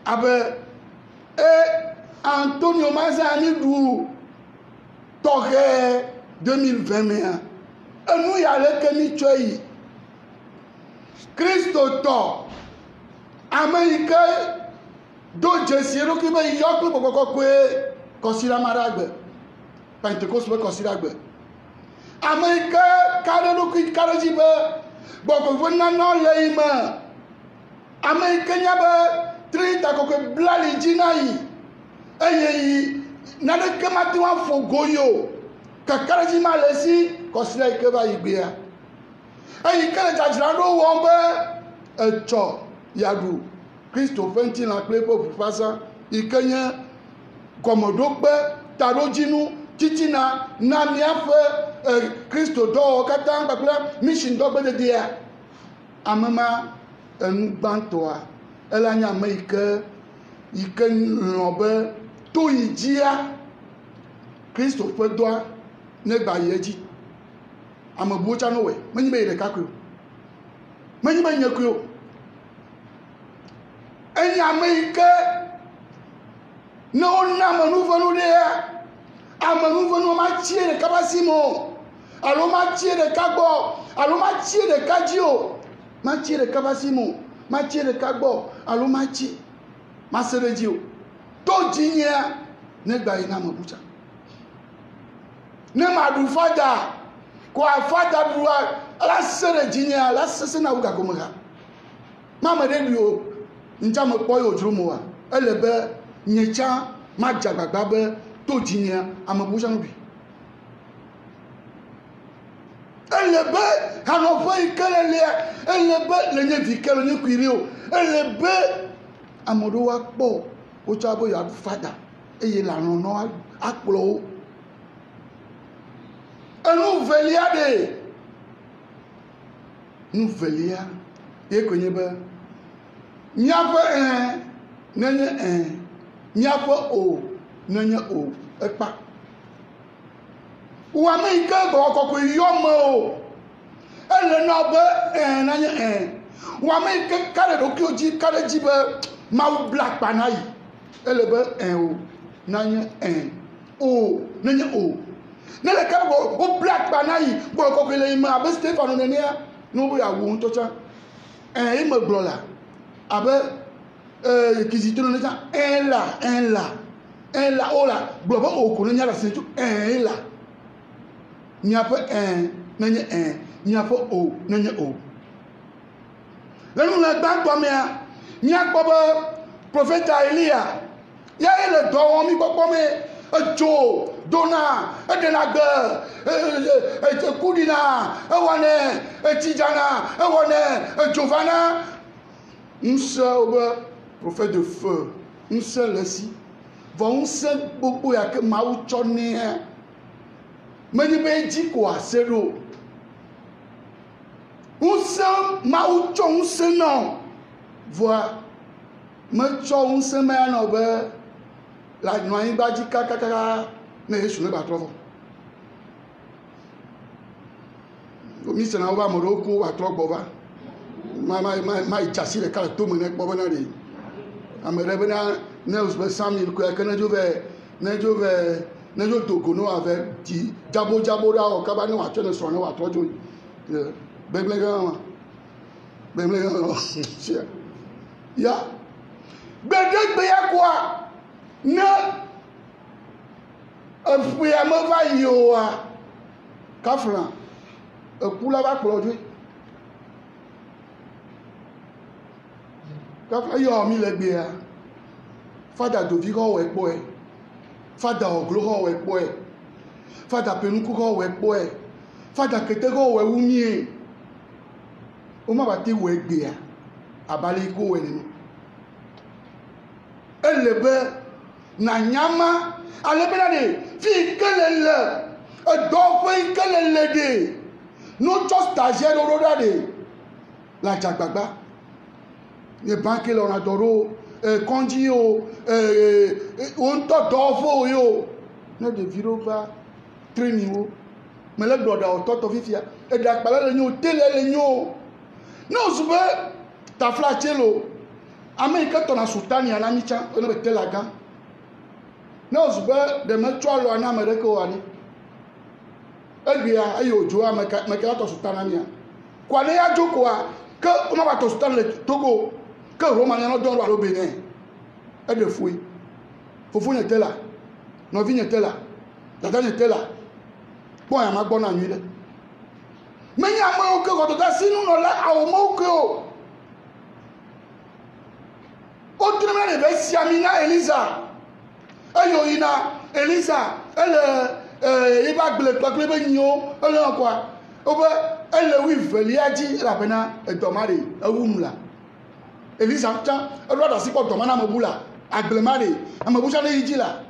abe Antonio Mazani du Torre 2021. Et nous y allons que nous tuons. Christo to. Amérique do Jessiero qui va y avoir pour que considère maragbe. Pentecôte va considérer. Amérique cadre qui cadre jibe. Beaucoup vous n'en avez pas. Amérique n'y a pas. Trita ko blali jinai eyi nade kemati wa fogoyo kakara ji ma lesi ko sile ke ba igbe a eyi kele jajira do wo be echo yadu Christo fenti la ple po fasa ikenya komodo pe tarojinu titina na mi afe Christo do kata ngba mission do be de dia amama enu gbantoa elanya meike ike lobe to ijia Christophe doa negba yeji amabu cha no we manyi be de kakro manyi be nyakro enya meike no na manu vanu de amanu vanu ma tie de kabasimo alo ma tie de kagbo alo ma tie de kajio ma tie de kabasimo ma tie de kagbo alo ma tie ma sereji o to jinya negba ina mabucha ne ma du fada ko afada duwa ala sereji ni ala sese na uga ko mega mama de bio nja mo po yo juru mo wa elebe nye tsa ma dze agbagba be to dzinia ame bubu tsanu bi ele be hanɔƒe yi ke le lia ele be le nye vi ke le nye kuiri o ele be ame ɖewo akpɔ wotsɔ abe yewoaɖu fada eye lãnɔnɔ akplɔ wo enu velia de nu velia ye ko nye be míaƒe nenye míaƒe o nenye o ekpa wame yi ke gbɔgbɔ kɔkɔe yɔ me o ele na be nenye wame yi ke ka ɖe ɖokuiwo dzi ka ɖe dzi be mawu bla akpa na yi ele be o nenye o nenye o ne le ka be wo bla akpa na yi gbɔgbɔ kɔkɔe le yi me abe Stefano nenea ne wo yawu ŋutɔ tsã yi me gblɔ la abe kizito ne tsã la o la gblɔ be o ko ne nya le asi tso la míaƒe nenye míaƒe o nenye o le nu le gbãtɔ mea míakpɔ be profeta Elia ya ye le dɔ wɔm mi kpɔkpɔ me etso dona eɖena gbe kuɖina ewɔnɛ etsidzana ewɔnɛ edzovana ŋusẽ wobe prophète de feu ŋusẽ le si vɔ ŋusẽ gbogbo ya ke Mawu tsɔ nɛ menye be edzi ko ase ɖo ŋusẽ Mawu tsɔ ŋusẽ nɔ vɔa metsɔ ŋusẽ ma ya nɔ be le nɔ anyigba dzi kakakaka ne Yesu ne ba trɔ vɔ mi sena wobe ame ɖewo ko ba trɔ gbɔ va ma yi dzasi ɖeka le tome ne kpɔ bena ɖe ame ɖe bena ne be 100,000 ko yake ne dzo dogo ne wòave di dzabo ɖa wɔ kaba ne wòatsɔ ne srɔ̃ ne wòatrɔ dzo gbegble gã ya gbedegbe ya koa ne eƒea me va yi oa kafla eku la va kplɔ dzoe kafla yɔ mi le gbea fada dovi xɔ wɔ ekpɔe fada oglo xɔ wɔ ekpɔe fada penuku xɔ wɔ ekpɔe fada kete xɔ wɔ wumie o ma ba te wɔ egbea abali ko wɔ nenu ele be na nyama ale bena de fi kelele edɔƒe kelele de nutsɔ stagiaire ɖo ɖa de la dzagbagba ne banque le wɔna dɔ ɖo kɔndzi o wo ŋutɔ dɔwɔƒewo yo ne ɖevi ɖewo va training wo mele gblɔ ɖa wòtɔtɔ fifia eɖe akpala le nyo tele le nyo ne wozu be tafla tselo ame yi ke tɔna sultania na mi tsã ne be tela gã ne wozu be ɖe metsɔ alɔa na ame ɖeke o ani egbea eye wòdzo ame ke atɔ sultan na mia koa ne ya dzo koa ke woma va tɔ sultan le Togo ke Roma ne dɔn ɖo alo Benin eɖe foe fofo nye tela nɔvi nye tela dada nye tela kpɔ ya ma gbɔna nyui ɖe menye amewo ke xɔtɔta si nunɔla awomewo ke o wotuna mena ɖe si ami na Elisa eyo yina Elisa ele yiƒe agble kpakple be nyiwo ele ŋkɔa wobe ele 8 dzi elabena edɔ ma ɖe ewu nu la Elisa tsã eɖo ɖe asi kpɔ dɔ ma na amebu la agble ma ɖe amebu tsã ne yi dzi la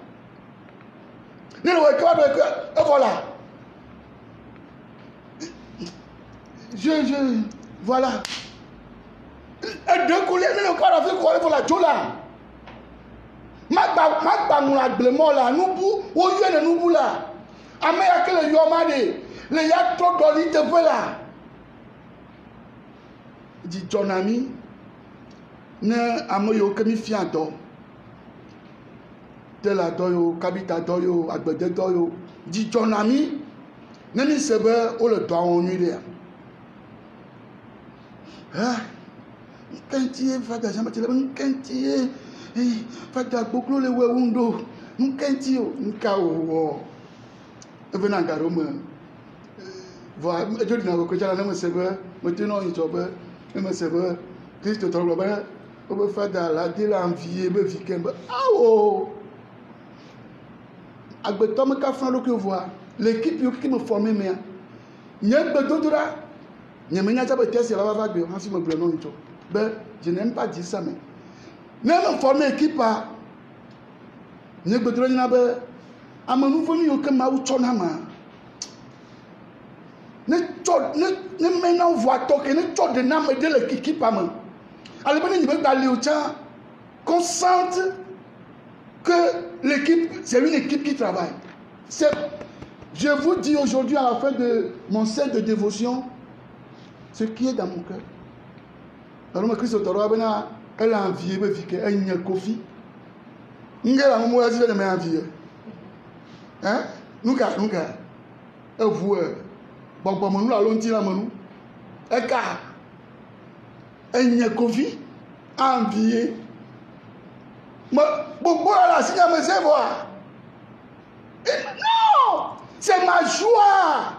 ne le wo eke wa ɖo eke evɔ la voilà eɖe ko le ne le ka ɖe afi kɔ evɔ la dzo la magba ŋu agblemɔ la nubu woyɔe ne nubu la ame ya ke le yɔ ma ɖe le ya trɔ ɖɔli teƒe la dzidzɔ na mi ne ame yiwo ke mi fia dɔ tela dɔ yo kabita dɔ yo agbede dɔ yo dzidzɔ na mi ne mi se be wole dɔa wɔm nyui ɖea nkɛntie fada zãmete le be nkɛntie fada gbogbo le wɔ ewu ɖo nkɛntie o nka wɔ eve na ga ɖo me vɔ edzo dina kɔkɔe tsã ne me se be mete nɔ yi tsɔ be ne me se be Kristo tɔ gblɔ be On peut faire dans la dîle envier, me fiquer. Ah oh! Avec Tom Kafran, que voir l'équipe qui me formait, mais il y a un peu d'autres. Il y a un peu de tests, il y a un peu de tests. Ben, je n'aime pas dire ça, mais même former équipe, il y a un peu de tests. À mon nouveau niveau, que ma ou chonama. Ne maintenant voit toquer, ne chot de nam de l'équipe à moi. Alors, il va aller au temps, consente que l'équipe, c'est une équipe qui travaille. Je vous dis aujourd'hui, à la fin de mon set de dévotion, ce qui est dans mon cœur. Alors, ma Christ, elle a envié, elle a Kofi. Elle a envié. Hein? Nous, et vous, bon, nous allons dire à nous, et car, elle n'y a Kofi, envié. Mais, beaucoup à la signe, mais c'est voir. Non! C'est ma joie!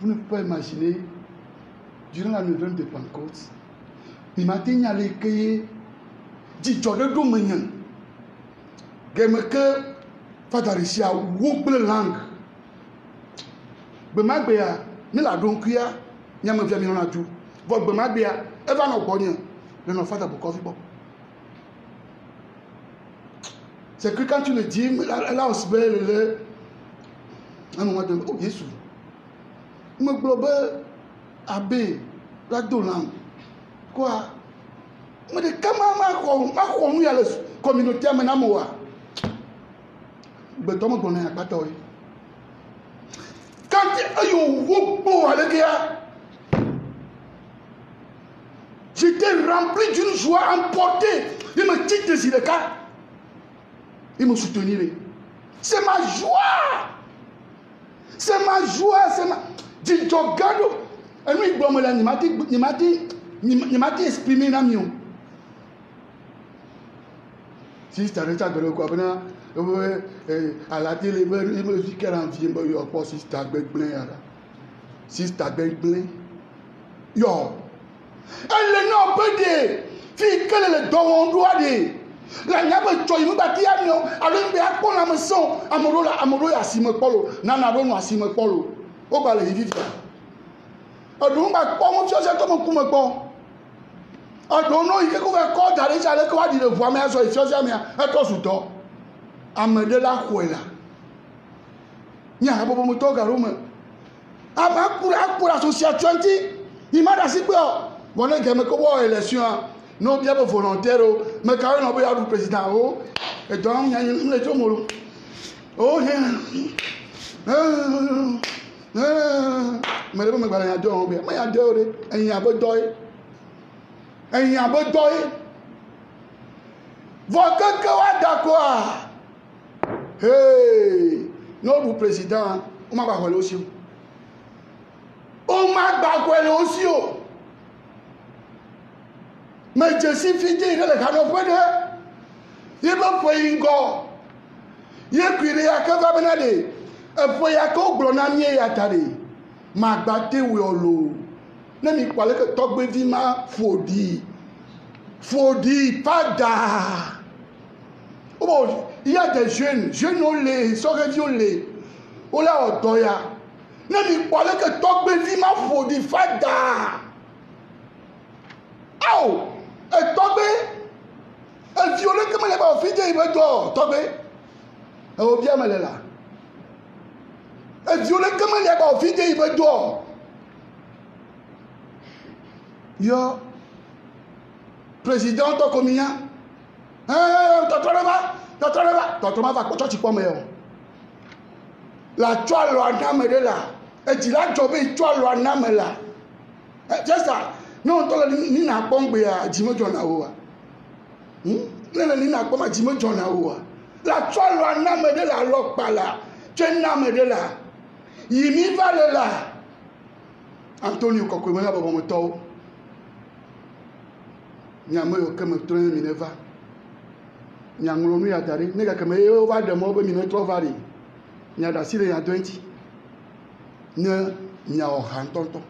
Vous ne pouvez pas imaginer, durant la neuvaine de Pentecôte, il m'a dit à l'écueil, dit Jordan Dominion, que Fadarisi a oublié la langue. Bemagbea, ni la donkuya, ni a me via mi tout. Votre Bemagbea, elle va nous connaître. Le nom Fada Bokovi bon. C'est que quand tu le dis, là on se belle, à un moment donné, oh Jésus, me globe abbé, la dolan. Quoi? Mais de comment ma y a la communauté maintenant moi? Ben toi me connais pas toi. Quand j'étais rempli d'une joie emportée, il me dit des idées. Il me soutenait. C'est ma joie. C'est ma joie. C'est ma. Dit Jogado. Et lui, il m'a dit exprimer la mienne. Si tu as arrêté de le quoi, à la télé, il me dit qu'elle en vient, il y a pas si tu as bien. Si tu as bien. Yo. Elle est non pédé. Fille, quel est le don on doit dire? La nyaba choy mu bati amio alo mbe akpona meson amoro ya sime polo na na ro no asime polo o ba le vivi odun ba po mo fio se to mo ku mo po odun no ike ko fe ko dare sale ko wa di le vo me so ifio se me e to su to amede la kwela nya abo mo to garo mo akura association ti imada si pe o wona ke me ko wo election non bien volontaire mais quand on a le président et donc il y a une tout molo oh mais le me bala ya do bien mais ya do re en ya bodoy votre que wa d'accord hey notre président on m'a pas volé aussi mais je suis fidèle, il est le canopé de. Il va faire une go. Il est cuiré à Kavabanade. Et puis il y a qu'au blonamier à Tari. Ma batte ou yolo. Ne m'y parle que Togbe Vima Fodi. Fodi, pas d'art. Oh, il y a des jeunes olé, ils sont violés. Oh là, Otoya. Ne m'y parle que Togbe Vima Fodi, pas d'art. Oh! Et tombé, et violé comme elle est pas fidèle, il va dehors, tombé. Et au bien, elle est là. Et violé comme elle est pas fidèle, il va dehors. Yo, président, toi, combien? T'entends va, toi, tu peux me dire. La toile, l'aname est là. Et tu l'as tombé, toile, l'aname est là. C'est ça. Non, toi, ni na bombe ya Jimo John Aoua. Ni na bombe Jimo John Aoua. La toile wa na me de la lok pala. Tu na me de la. Yimi va de la. Antonio Kokwema ba mo to. Nyamo yo keme tron mineva. Nyangolo nu ya dari. Nega keme yo va de mo be mi tro vari. Nya da sile ya 20. Ne nya o han tonton.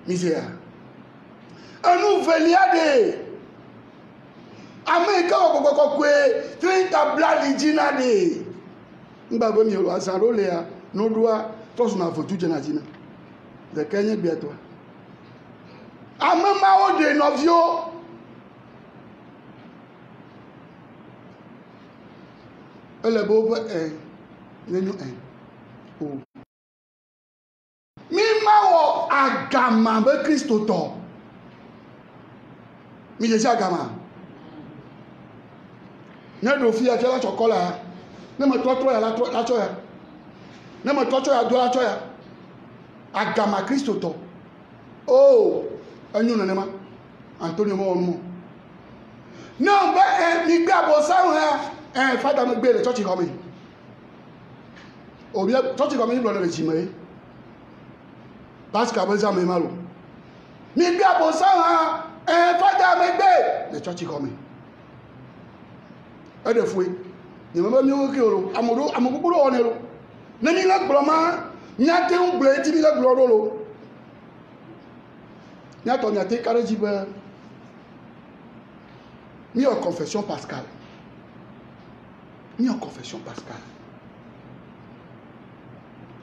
Misère. Un nouvel yade. ame ka ko trinta blali jina de ngba go mi o asaro le ya no doa to so na fotu jena jina de kenye biato ame ma o de novio ele bo nenu o mi ma wo agama be Kristo to mi je agama ne do fi afi la chokola ne mo toto ya la cho ya ne mo toto ya do la cho ya agama Kristo to oh anyu no ne ma Antonio mo onu no be mi gba bo sa ha father me gbe le church ko mi obi church ko mi ni lo le ji me parce que abeza me malo mi gba bo sa ha father me gbe le church ko mi ede fue ni mama mi o ki oro amogbo o ne ro na mi la gboro mi ate un ble ti mi la gboro lo ni ato mi ate kare jibe mi en confession pascal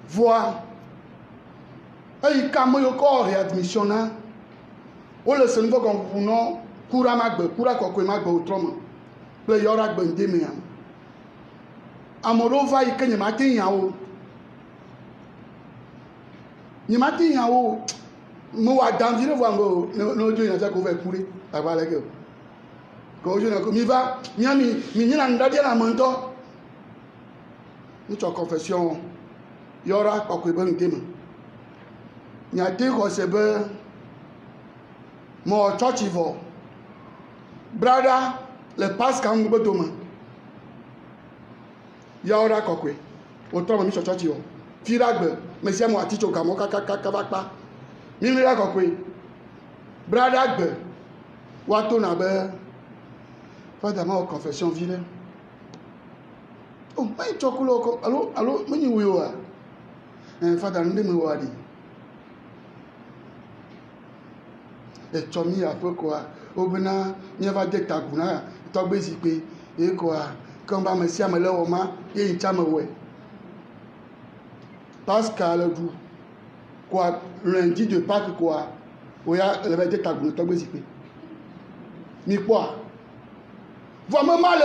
voir ay kamo yo ko réadmission na o le se nvo kon funo kura magbe kura kokwe magbe otromo le yora gbe ndeme ya amorova ikenye mati yawo ni mati yawo mo wa danvire vo ngo no jo yan ko fe kure agba leke ko jo na ko mi va mi nyina ndade na monto ni to confession yora kokwe be ndeme nya de ko se be mo church vo brother le passe quand ngbe to ma ya ora kokwe o to mi church yo firagbe me se mo ati choka mo kaka pa mi mi ra kokwe brother gbe wa to na be father ma confession vile oh mai chokulo ko allo mini wuyo a father nde me wadi e chomi apo ko obina mi va de taguna to gbe si pe e ko a kan ba me si amele o ma ye ncha me we Pascal du quoi lundi de Pâques quoi o ya le va de taguna to gbe si pe mi quoi voit me mal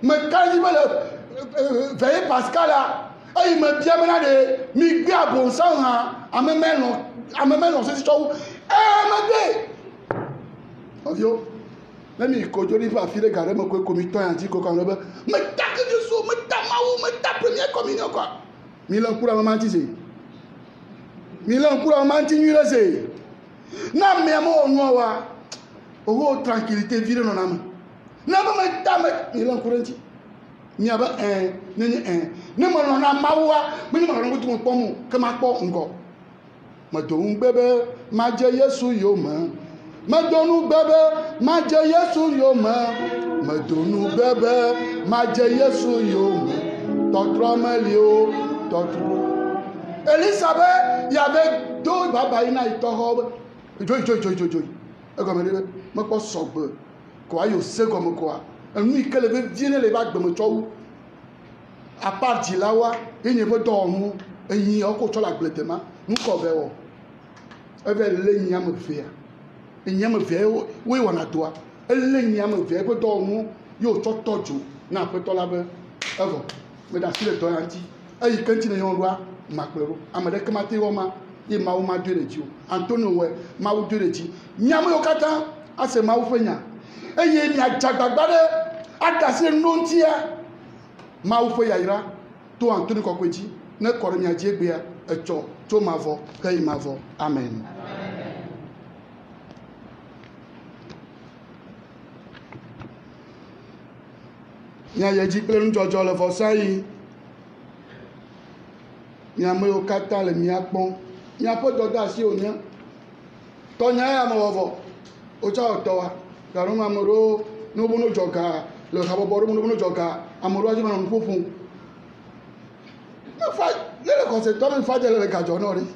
me quand il me veiller Pascal là et il me bien maintenant de mi gbe abon san ha amemelo se si to me de ovio let me kojo ni fa file gare mo ko mi ton anti ko kan lo be me ta ke Jesu me ta mawu me ta première communion quoi mi lan kura mama ti se mi lan kura mama ti nyire se na me mo onu wa owo tranquillité vile no na me na me ta me mi lan kura nti ni aba ni mo no na mawa mi mo no ko mo mu ke ma po ngo mo do un bebe ma je Yesu yo mo Madonu bebe ma je Yesu yo Madonu bebe ma je Yesu yo totro melio totro Elisabeth y avait deux baba ina itoho joy e go me de mo po sogbe ko ayo se go mo ko enu ikele be viene le ba gbe mo chowu a parti lawa enye bo do mu eyin o ko chola gletema nko be wo e be le yin am fe enyam vie we wona doa ele nyam vie pe do mu yo totoju na pe to la be evo me da sile to yanti ayi kanti na yon roa makpero amade kamate wo ma e ma wo ma dureji o Antonio we ma wo dureji nyam yo kata ase ma wo fenya eye ni ajagbagbare adase nontia ma wo fo yaira to Antonio kokweji ne koro mi aje gbe ya echo to mavo kai mavo amen. Nya ye ji pele njojo le fo sai nya mo yo kata le mi apon nya po doda si onya to nya ya mo wo o cha o to wa garu ma mo ro no bo no joka le ka bo ro mo no bo no joka amoro aji ma no fofun ma fa le ko se to mi fa je le ka jo no ri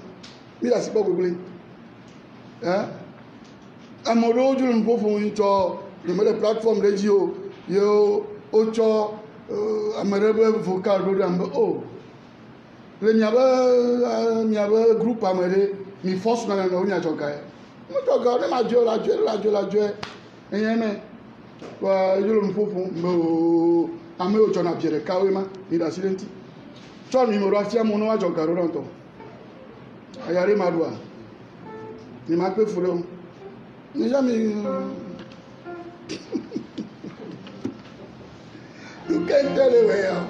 mi da si po gbegble amoro oju no fofun to le mo le platform radio Yo, ocho, amerebe vocal, oh. Le miabe groupe amere, mi force na na onya choka. Mo choka, ne ma jo la jo. Enyeme. Wa yo lo mpofu, mo ame ocho na biere kawe ma, ni da silenti. Cho mi mo rafia mo no wa choka ro nto. Ayare madwa. Ni ma pe fure o. Ni jami You can't tell it where.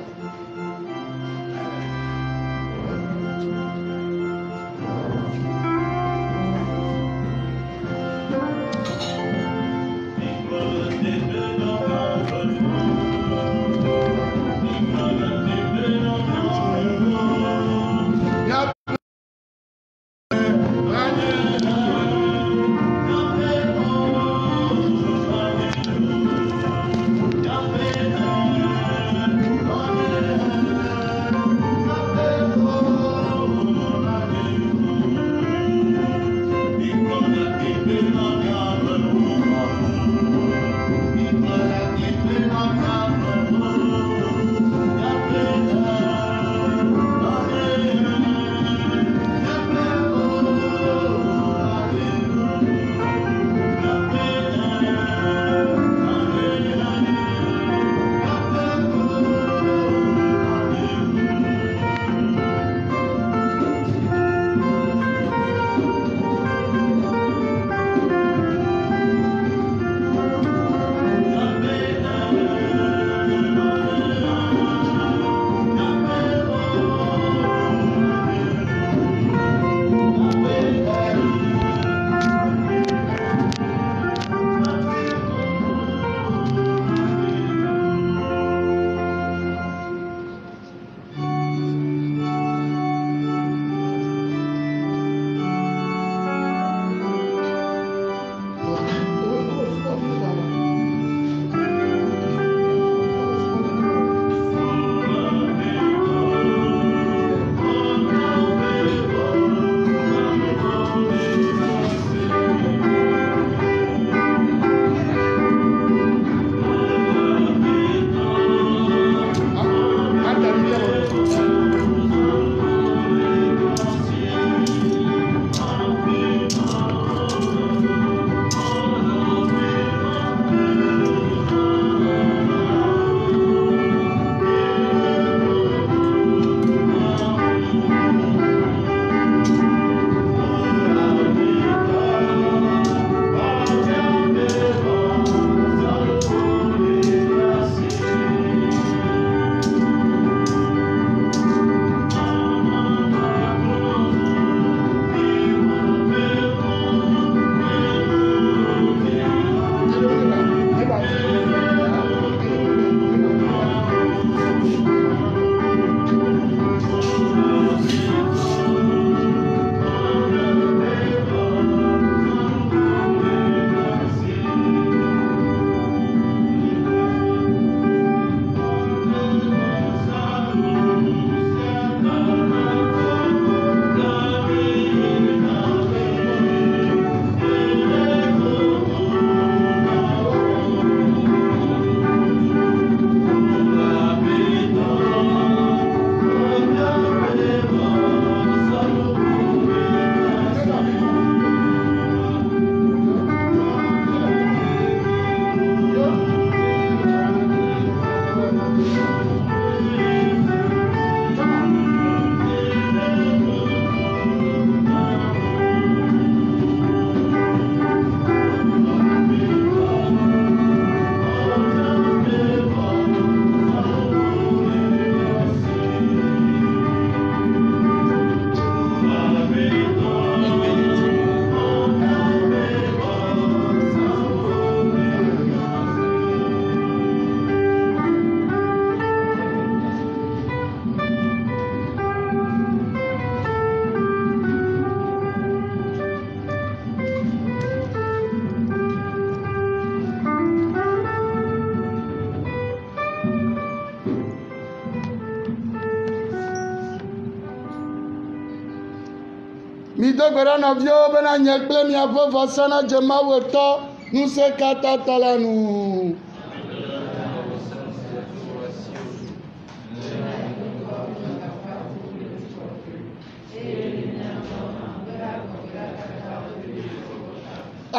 Midogora novio bena nyekple miavo vasana jema weto nuse kata talanu.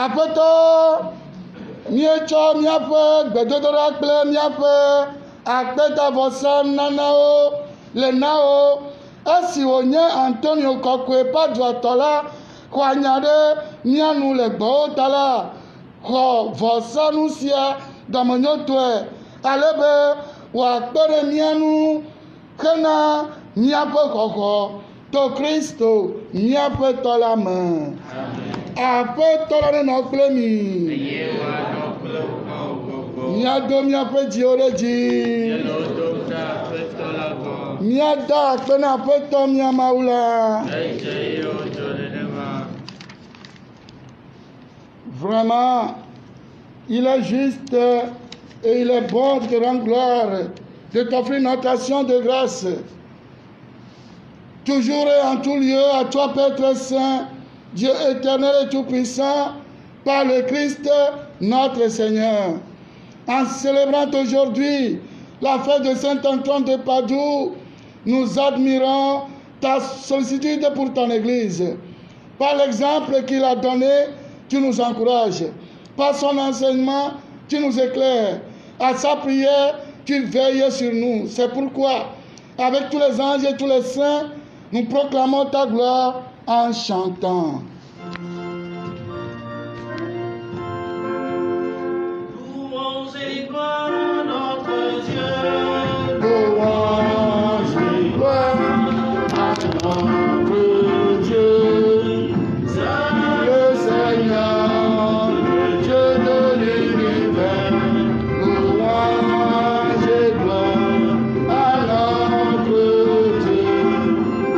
Aƒetɔ, míetsɔ míaƒe gbedodoɖa kple míaƒe akpedavɔsa nanawo le na wo. Esi wònye Antonio Kɔkɔe Padua-tɔ la xɔ anya ɖe mía nu le gbɔwo ta la, xɔ vɔsanu sia dɔmenyotɔe ale be wòakpe ɖe mía nu hena míaƒe xɔxɔ to Kristo míaƒe tɔ la me. Aƒetɔ la nenɔ kple mi. Míado míaƒe dziwo ɖe dzi. Míada akpe na Aƒetɔ mía Mawu la. Vraiment, il est juste et il est bon de te rendre gloire, de t'offrir notre action de grâce. Toujours et en tout lieu, à toi, Père très saint, Dieu éternel et tout-puissant, par le Christ, notre Seigneur. En célébrant aujourd'hui la fête de Saint-Antoine de Padoue, nous admirons ta sollicitude pour ton Église. Par l'exemple qu'il a donné, tu nous encourages. Par son enseignement, tu nous éclaires. À sa prière, tu veilles sur nous. C'est pourquoi, avec tous les anges et tous les saints, nous proclamons ta gloire en chantant. Louange et gloire à notre Dieu. Louange et gloire à notre Dieu. Le Seigneur, le Dieu de l'univers. Louange et gloire à notre Dieu.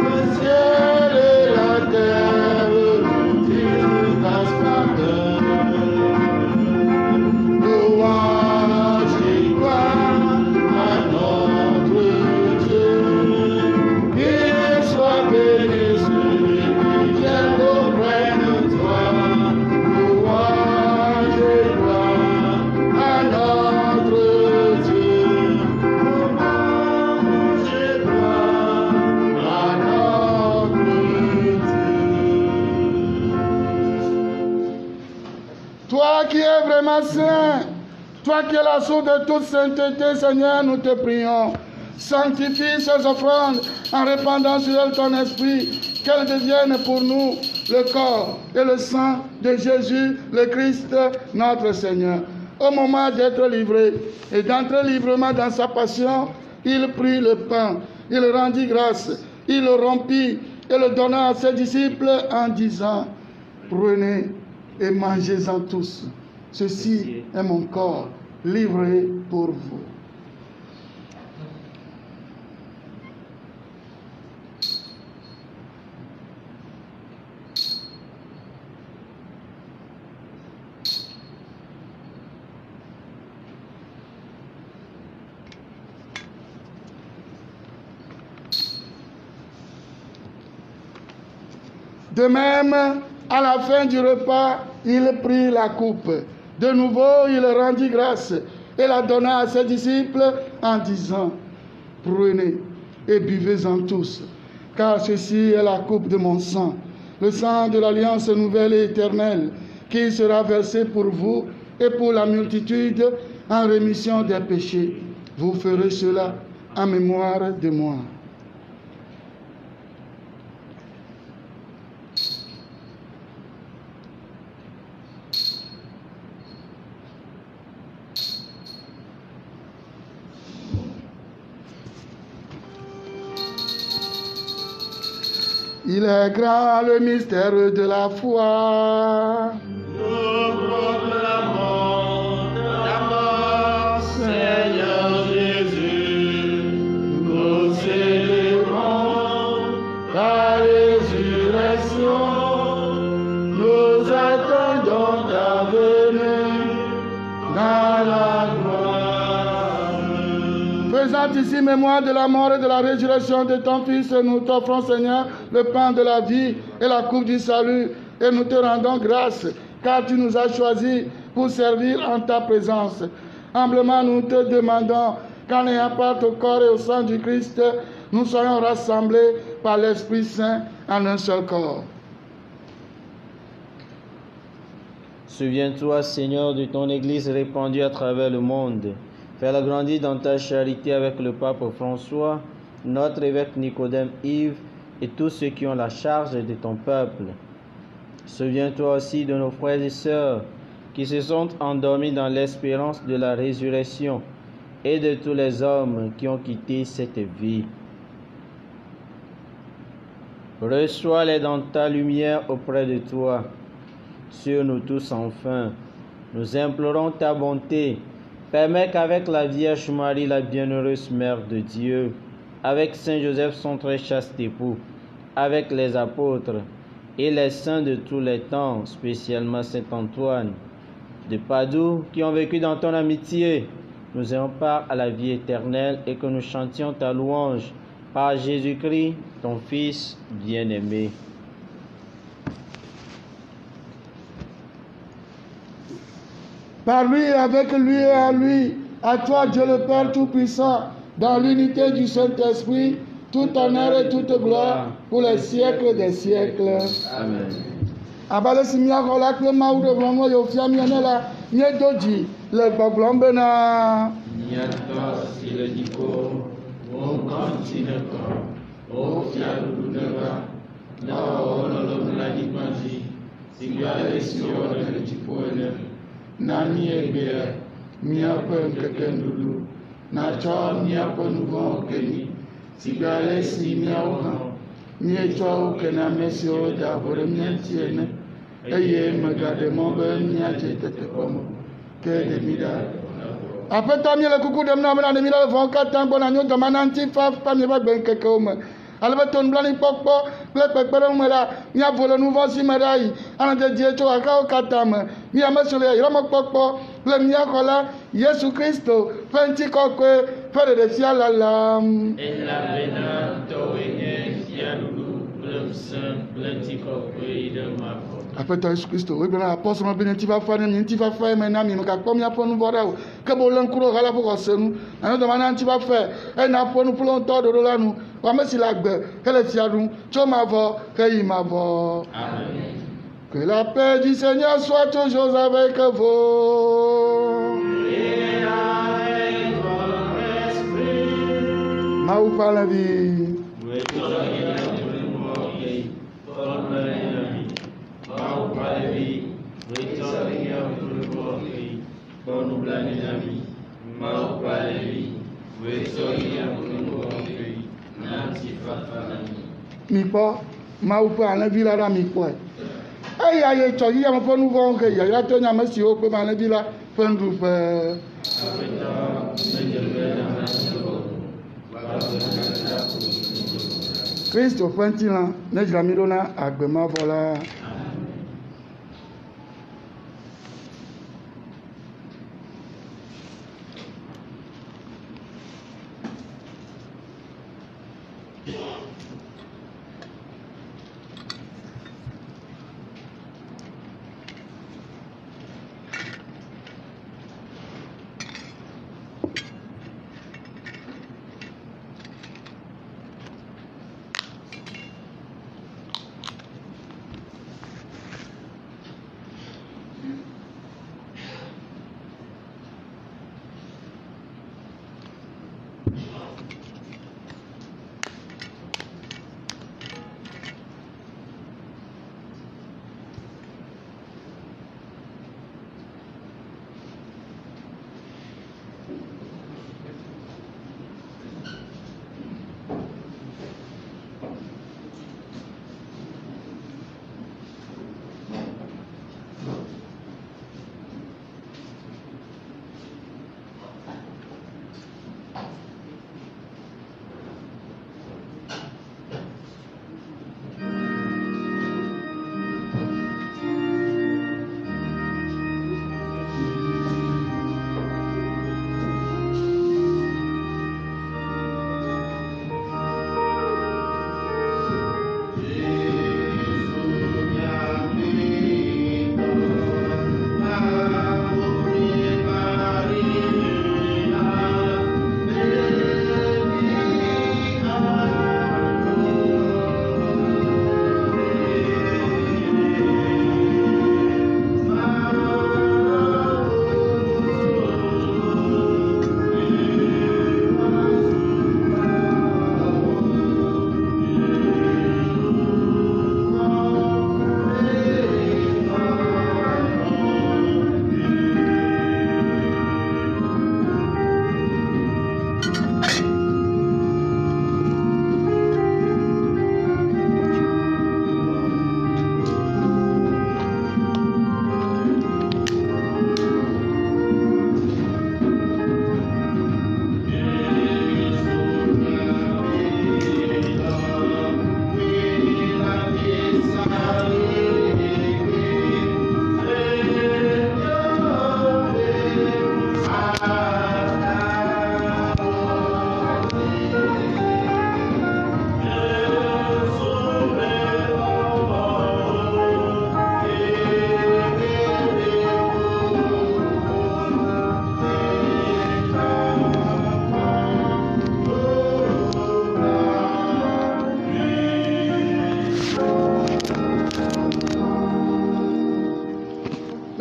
Le ciel et la terre nous disent ta splendeur. Louange et gloire à notre Dieu. Qu'il soit béni celui qui vient auprès de toi. Louange et gloire à notre Dieu. Louange et gloire à notre Dieu. Toi qui es vraiment saint, toi qui es la source de toute sainteté, Seigneur, nous te prions. Sanctifie ces offrandes en répandant sur elles ton esprit, qu'elles deviennent pour nous le corps et le sang de Jésus, le Christ, notre Seigneur. Au moment d'être livré et d'entrer librement dans sa passion, il prit le pain, il rendit grâce, il le rompit et le donna à ses disciples en disant: prenez et mangez-en tous. Ceci est mon corps livré pour vous. De même, à la fin du repas, il prit la coupe. De nouveau, il rendit grâce et la donna à ses disciples en disant: prenez et buvez-en tous, car ceci est la coupe de mon sang, le sang de l'alliance nouvelle et éternelle, qui sera versé pour vous et pour la multitude en rémission des péchés. Vous ferez cela en mémoire de moi. Il est grand le mystère de la foi. Nous proclamons ta mort, Seigneur Jésus. Nous célébrons ta résurrection. Nous attendons ta venue dans la gloire. Faisant ici mémoire de la mort et de la résurrection de ton Fils, nous t'offrons, Seigneur, le pain de la vie et la coupe du salut, et nous te rendons grâce, car tu nous as choisis pour servir en ta présence. Humblement, nous te demandons qu'en ayant part au corps et au sang du Christ, nous soyons rassemblés par l'Esprit Saint en un seul corps. Souviens-toi, Seigneur, de ton Église répandue à travers le monde. Fais-la grandir dans ta charité avec le pape François, notre évêque Nicodème Yves et tous ceux qui ont la charge de ton peuple. Souviens-toi aussi de nos frères et sœurs qui se sont endormis dans l'espérance de la résurrection et de tous les hommes qui ont quitté cette vie. Reçois-les dans ta lumière auprès de toi. Sur nous tous enfin, nous implorons ta bonté. Permets qu'avec la Vierge Marie, la bienheureuse Mère de Dieu, avec Saint Joseph, son très chaste époux, avec les apôtres et les saints de tous les temps, spécialement Saint Antoine de Padoue, qui ont vécu dans ton amitié, nous ayons part à la vie éternelle et que nous chantions ta louange par Jésus-Christ, ton Fils bien-aimé. Par lui, avec lui et à lui, à toi Dieu le Père Tout-Puissant, dans l'unité du Saint-Esprit, tout honneur et toute gloire pour les siècles des siècles. Amen. Abale si miakola kple mawu ɖe gblɔm eye wòfia mia ne la míedo dzi le gbɔgblɔm bena. Miatɔ si le dziƒo, wò ŋkɔŋti ne kɔ, wò fiaɖuɖu ne va, ne wò lɔlɔ̃ le anyigba dzi, si gbe ale si wɔ le dziƒo ene. Na míegbea míaƒe ŋkekenuɖuɖu, natsɔ míaƒe nu vɔ̃wo ke mí, si gbe ale si míawo hã míetsɔ wo ke na ame siwo da vo ɖe mía ŋuti ene, eye mègaɖe mɔ be míadze tetekpɔ me, ke ɖe mí ɖa. Aƒetɔ míele kuku ɖem na bena ɖe mí ɖa le vɔwo katã gbɔ na nyo dɔma na ŋutifafa míeƒe gbeŋkekewo me. Alebe to nublanuikpɔkpɔ kple kpekpeɖeŋu me la míavo le nu vɔ̃ si me ɖa yi anɔ dedie tso xaxawo katã me. Mí ame siwo le yayramekpɔkpɔ kple mía xɔla Yesu Kristo ƒe ŋutikɔkɔe ƒe ɖeɖefia lalam. Elabena tɔwoe nye fiaɖuɖu kple ŋusẽ kple ŋutikɔkɔe ɖe mavɔ. Aƒetɔ Yesu Kristo wogblɔ na apɔstɔl be ŋutifafa ne mi ŋutifafa me na mi megakpɔ míaƒe nu vɔ̃ ɖa o ke bo le ŋku ɖo ɣla ƒe xɔse nu nanɔ dɔma na ŋutifafa ena ƒo nu ƒle ŋutɔ ɖoɖo la nu ame si le agbe hele fia ɖum tso mavɔ heyi mavɔ. Amen. Que la paix du Seigneur soit toujours avec vous. Et avec votre esprit. Mawu ƒe alẽvi. Mikpɔ Mawu ƒe alẽvi la ɖa mikpɔe. Eya ye tsɔ yiyame ƒe nu vɔ̃wo ke yayra to nye ame siwo kpe me alẽvi la ƒe nuɖuƒe. Kristo ƒe ŋutilã ne dzra mi ɖo na agbe mavɔ la.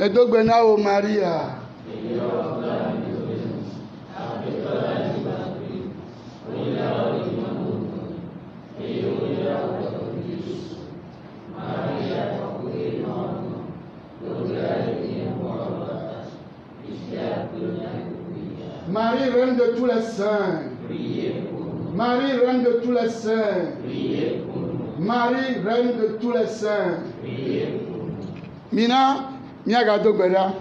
Medogbena o Maria. Marie, reine de tous les saints. Marie, reine de tous les saints. Marie, reine de tous les saints. Mina, Miaga Dogbeda.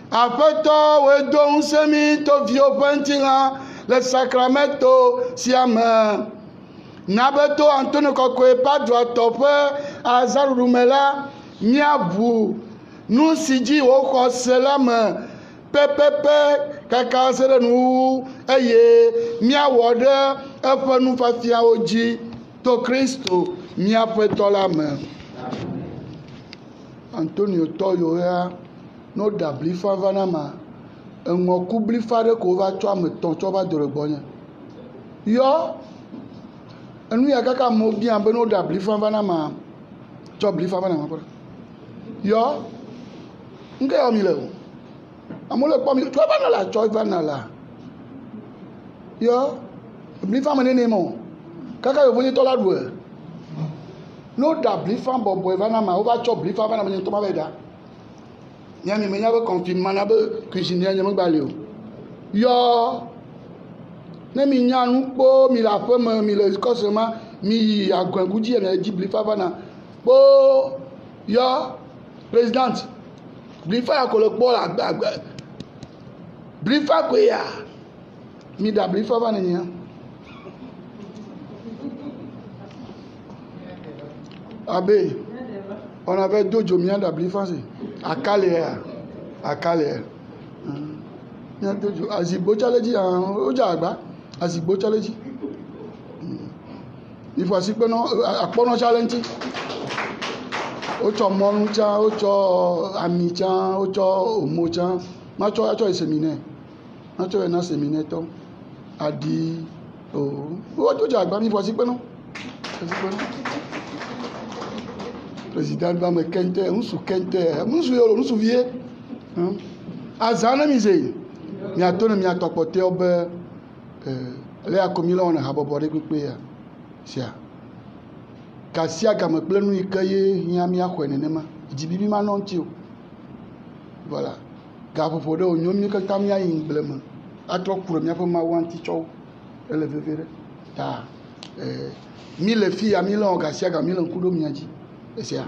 Apeto wedon semi to vio pentira le sacramento siame. Nabeto Antonio Kokoe Padre Tope Azar Rumela Miabu nous sidi oko selam pepepe kaka sere nu eye miawode efenu fafia oji to Kristo miapeto la me Antonio Toyo ya no dabli favana ma enwo kubli fare ko va twa me ton twa ba dore bonya yo enu ya kaka mo bien be no dabli favana ma twa bli favana ma por yo nke yo mi le o amole po mi twa ba na la twa ba na la yo bli favana ne mo kaka yo voni to la do no dabli favana bobo vana ma o va twa bli favana ma ni to ma be da nyami me nyabe confinement na be cuisinier nyame gbale o yo ne mi nyanu po mi la pe me mi le cosema mi agwanguji na jibli favana po yo president blifa ko le po la gbagba blifa ko ya mi da blifa favana ni abe on avait dojo mi da blifa c'est akale ya dojo azigbo challenge oja agba azigbo challenge ifo si pe no apono challenge o cho monu cha o cho ami cha o cho omo cha ma cho acho semine ma cho na semine to adi o dojo agba mi ifo si pe no président va me kente unsu kente unsu yoro unsu vie azana mize mi atone mi atopote obe le akomila ona habobore pipe ya sia kasia game plenu ikaye nyami akwene ma jibibi ma non ti o voilà gapopo de onyomi ka tam ya inglema atokuro mi afoma wanti chow ele vevere ta mi le fi ya mi lo kasia game lo kudo mi aji esia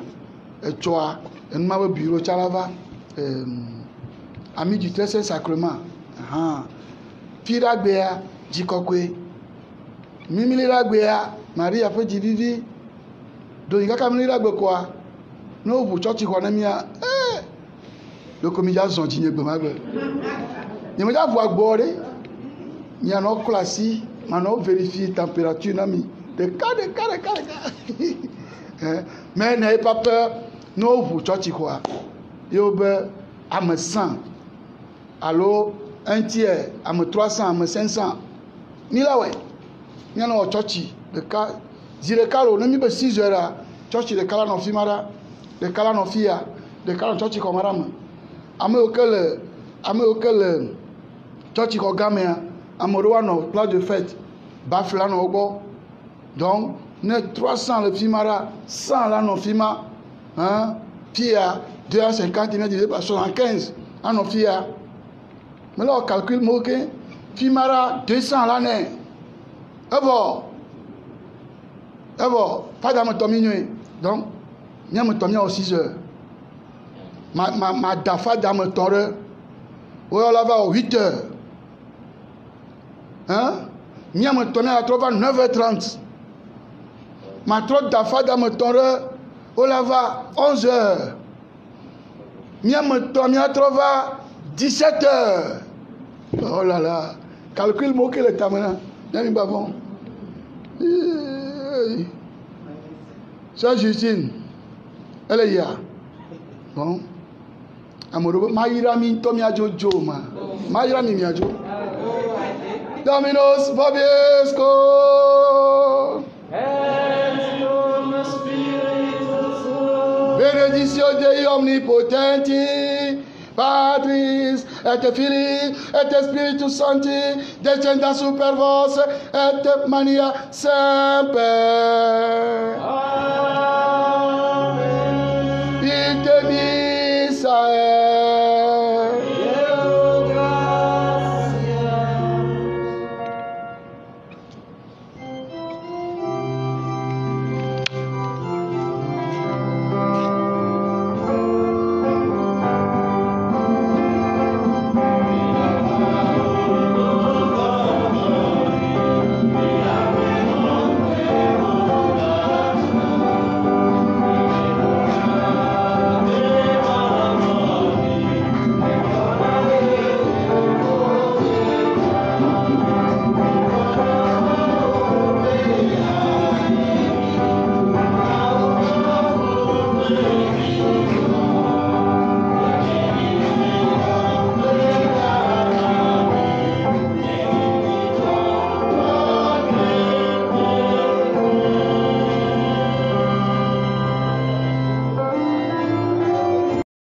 echoa enma be bureau chalava ami du très sacrement firagbea jikokwe mimiliragbea Maria fe jivivi do ngaka miliragbe kwa no bu church ko na mia do ko mi ja zon jinye gbe magbe ni mo ja fu agbore ni ana classe ma no vérifier température na mi de kare mais n'ayez pas peur no bu church ko yo be am 100 allo un tiers am 300 am 500 ni la ouais ni ana church de ka zile kalo no mi be 6 heures church de kala no fimara de kala no fia de kala church ko marama ame okele church ko gamea amoro no place de fête bafla no ogbo donc ne 300 le fimara 100 là no fima hein fia 250 ne divisé par 75 ano fia mais là on calcule moke fimara 200 là ne Ebo, pas dans mon tominue. Donc, n'y a mon tomia aux 6 heures. Ma dafa dans mon torre. Ou on la va aux 8 heures. Hein? N'y a mon tomia à 9h30. Ma trop dafa dans mon torre. Ou la va 11 heures. N'y a mon tomia à 17 heures. Oh là là. Calcule moi que le tamana. N'y a pas bon. Sœur Justine, elle est là. Bon. Amoureux, Maïra Mintomia Jojo, Maïra Mimiajo. Dominos Vobisco. benedictio Dei omnipotenti, Patris et Filii et Spiritus Sancti, descenda super vos et mania semper.